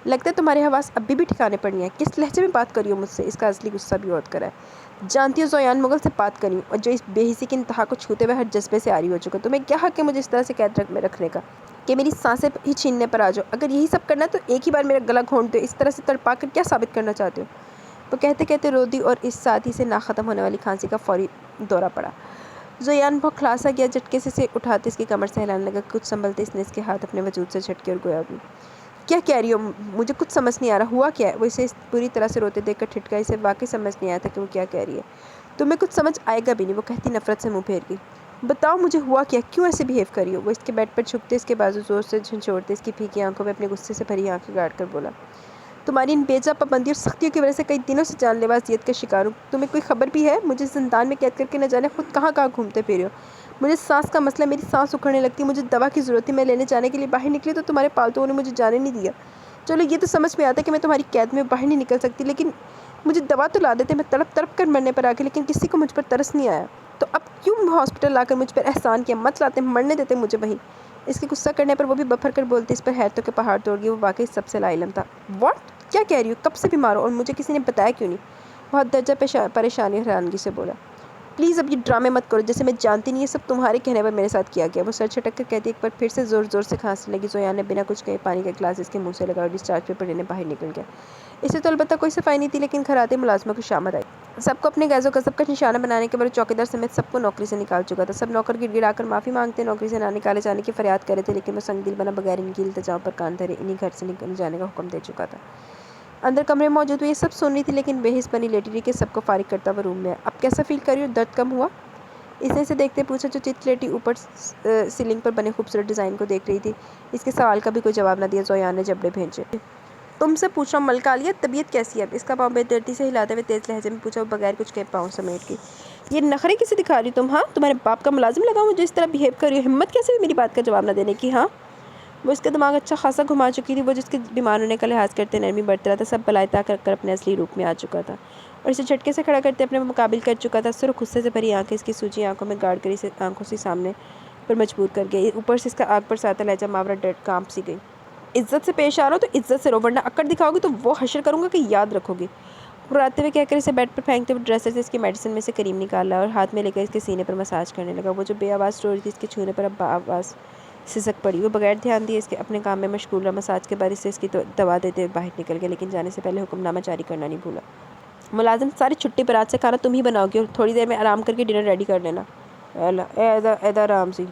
لگتا ہے تمہارے حواس ابھی بھی ٹھکانے پر نہیں ہیں۔ کس لہجے میں بات کری ہو مجھ سے؟ اس کا اصلی غصہ بھی عود کرا ہے۔ جانتی ہو زویان مغل سے بات کری ہوں، اور جو اس بے حسی کی انتہا کو چھوتے ہوئے ہر جذبے سے عاری ہو چکا۔ تمہیں کیا حق ہے مجھے اس طرح سے قید میں رکھنے کا کہ میری سانسیں ہی چھیننے پر آ جاؤ؟ اگر یہی سب کرنا ہے تو ایک ہی بار میرا گلا گھونٹ دو۔ اس طرح سے تڑپا کر کیا ثابت کرنا چاہتے ہو؟ وہ کہتے کہتے رو دی اور اس ساتھ ہی سے ناختم ہونے والی کھانسی کا فوری دورہ پڑا۔ زویان بھوکھلاسا گیا، جھٹکے سے اسے اٹھاتے اس کی کمر سے ہلانے لگا۔ کچھ سنبھلتے اس نے اس کے ہاتھ اپنے وجود سے جھٹکے اور گویا بھی، کیا کہہ رہی ہو؟ مجھے کچھ سمجھ نہیں آ رہا، ہوا کیا ہے؟ وہ اسے پوری طرح سے روتے دیکھ کر ٹھٹکا، اسے واقعی سمجھ نہیں آیا تھا کہ وہ کیا کہہ رہی ہے۔ تمہیں کچھ سمجھ آئے گا بھی نہیں، وہ کہتی نفرت سے منہ پھیر گئی۔ بتاؤ مجھے ہوا کیا، کیوں ایسے بہیو کر رہی ہو؟ وہ اس کے بیڈ پر جھکتے اس کے بازو زور سے جھنجھوڑتے اس کی پھیکی آنکھوں میں اپنے غصے سے بھری آنکھیں گاڑ کر بولا، تمہاری ان بے جا پابندی اور سختیوں کی وجہ سے کئی دنوں سے جان لیوا اذیت کا شکار ہوں۔ تمہیں کوئی خبر بھی ہے؟ مجھے زندان میں قید کر کے نہ جانے خود کہاں کہاں گھومتے پھر ہو۔ مجھے سانس کا مسئلہ، میری سانس اکھڑنے لگتی ہے، مجھے دوا کی ضرورت ہے۔ میں لینے جانے کے لیے باہر نکلی تو تمہارے پالتوؤں نے مجھے جانے نہیں دیا۔ چلو یہ تو سمجھ میں آتا ہے کہ میں تمہاری قید میں باہر نہیں نکل سکتی، لیکن مجھے دوا تو لا دیتے، میں تڑپ تڑپ کر مرنے پر آ گئی، لیکن کسی کو مجھ پر ترس نہیں آیا۔ تو اب کیوں ہاسپٹل لا کر مجھ پر احسان کیا؟ مت لاتے، مرنے دیتے مجھے وہیں۔ اس کے غصہ کرنے پر وہ بھی بفر کر بولتی، اس پر حیرتوں کے پہاڑ توڑ گئی۔ وہ واقعی سب سے لا علم تھا۔ واٹ؟ کیا کہہ رہی ہو؟ کب سے بیمار ہو اور مجھے کسی نے بتایا کیوں نہیں؟ بہت درجہ پریشانی اور حیرانگی سے بولا، پلیز اب یہ ڈرامے مت کرو، جیسے میں جانتی نہیں، یہ سب تمہارے کہنے پر میرے ساتھ کیا گیا۔ وہ سر چھٹک کر کہتی، ایک بار پھر سے زور زور سے کھانسنے لگی۔ زویان نے بنا کچھ کہے پانی کا گلاس اس کے منہ سے لگا اور ڈسچارج پیپر لینے باہر نکل گیا۔ اسے تو البتہ کوئی صفائی نہیں تھی، لیکن گھر آتے ملازموں کی شامت آئی۔ سب کو اپنے غیظ و غضب کا نشانہ بنانے کے بعد چوکیدار سمیت سب کو نوکری سے نکال چکا تھا۔ سب نوکر گڑ گڑا کر معافی مانگتے، نوکری سے نہ نکالے جانے کی فریاد کر رہے تھے، لیکن وہ سنگ دل بنا بغیر ان کی التجاؤں پر کان دھرے انہیں گھر سے نکل جانے کا حکم دے چکا تھا۔ اندر کمرے میں موجود ہوئی یہ سب سن رہی تھی، لیکن بے حس بنی لیٹی رہی کہ سب کو فارغ کرتا ہوا روم میں۔ اب کیسا فیل کر رہی ہو؟ درد کم ہوا؟ اس نے اسے دیکھتے پوچھا، جو چت لیٹی اوپر سیلنگ پر بنے خوبصورت ڈیزائن کو دیکھ رہی تھی۔ اس کے سوال کا بھی کوئی جواب نہ دیا، زویان نے جبڑے بھیجے۔ تم سے پوچھ رہا ہوں ملکہ عالیہ، طبیعت کیسی ہے اب؟ اس کا پاؤں بے دردی سے ہلاتے ہوئے تیز لہجے میں پوچھا، وہ بغیر کچھ کہے پاؤں سمیٹ گئی۔ یہ نخرے کسے دکھا رہی ہو تم؟ ہاں تمہارے باپ کا ملازم لگا ہوں جو اس طرح بہیو کر رہی ہو؟ ہمت کیسے ہوئی میری بات کا جواب نہ دینے کی؟ ہاں وہ اس کا دماغ اچھا خاصا گھما چکی تھی، وہ جس کے بیمار ہونے کا لحاظ کرتے نرمی برت رہا تھا، سب بلائے طاق رکھ کر اپنے اصلی روپ میں آ چکا تھا اور اسے جھٹکے سے کھڑا کرتے اپنے مقابل کر چکا تھا۔ سرخ غصے سے بھری آنکھیں اس کی سوجی آنکھوں میں گاڑ کر اسے آنکھوں سے سامنے پر مجبور کر گئی۔ اوپر سے اس کا آگ پر ساتھ لہجہ ماورا ڈر کانپ سی گئی۔ عزت سے پیش آ رہا ہو تو عزت سے رہو، ورنہ اکڑ دکھاؤ گی تو وہ حشر کروں گا کہ یاد رکھو گی۔ پراتے ہوئے کہہ کر اسے بیڈ پر پھینکتے ہوئے ڈریسر سے اس کی میڈیسن میں سے کریم نکالا اور ہاتھ میں لے کر اس کے سینے پر مساج کرنے لگا۔ وہ جو بے آواز رو رہی تھی، اس کے چھونے پر اب بآواز سسک پڑی۔ وہ بغیر دھیان دیے اس کے اپنے کام میں مشغول رہا۔ مساج کے بعد اسے اس کی دوا دیتے ہوئے باہر نکل گیا، لیکن جانے سے پہلے حکم نامہ جاری کرنا نہیں بھولا۔ ملازم ساری چھٹی پر آج سے کھانا تم ہی بناؤ گی اور تھوڑی دیر میں آرام کر کے ڈنر ریڈی کر لینا۔ ایدا آرام سی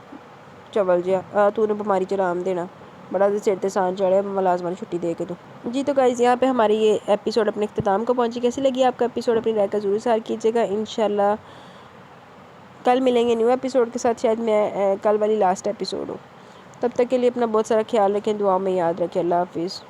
چول جیا، تو نے بیماری چ آرام دینا، بڑا سر تے سان چڑھے، ملازمہ نے چھٹی دے کے دو۔ جی تو گائز یہاں پہ ہماری یہ ایپیسوڈ اپنے اختتام کو پہنچی۔ کیسی لگی آپ کا ایپیسوڈ؟ اپنی رائے کا ضرور اظہار کیجیے گا۔ انشاءاللہ کل ملیں گے نیو ایپیسوڈ کے ساتھ، شاید میں کل والی لاسٹ ایپیسوڈ ہو۔ تب تک کے لیے اپنا بہت سارا خیال رکھیں، دعاؤں میں یاد رکھیں۔ اللہ حافظ۔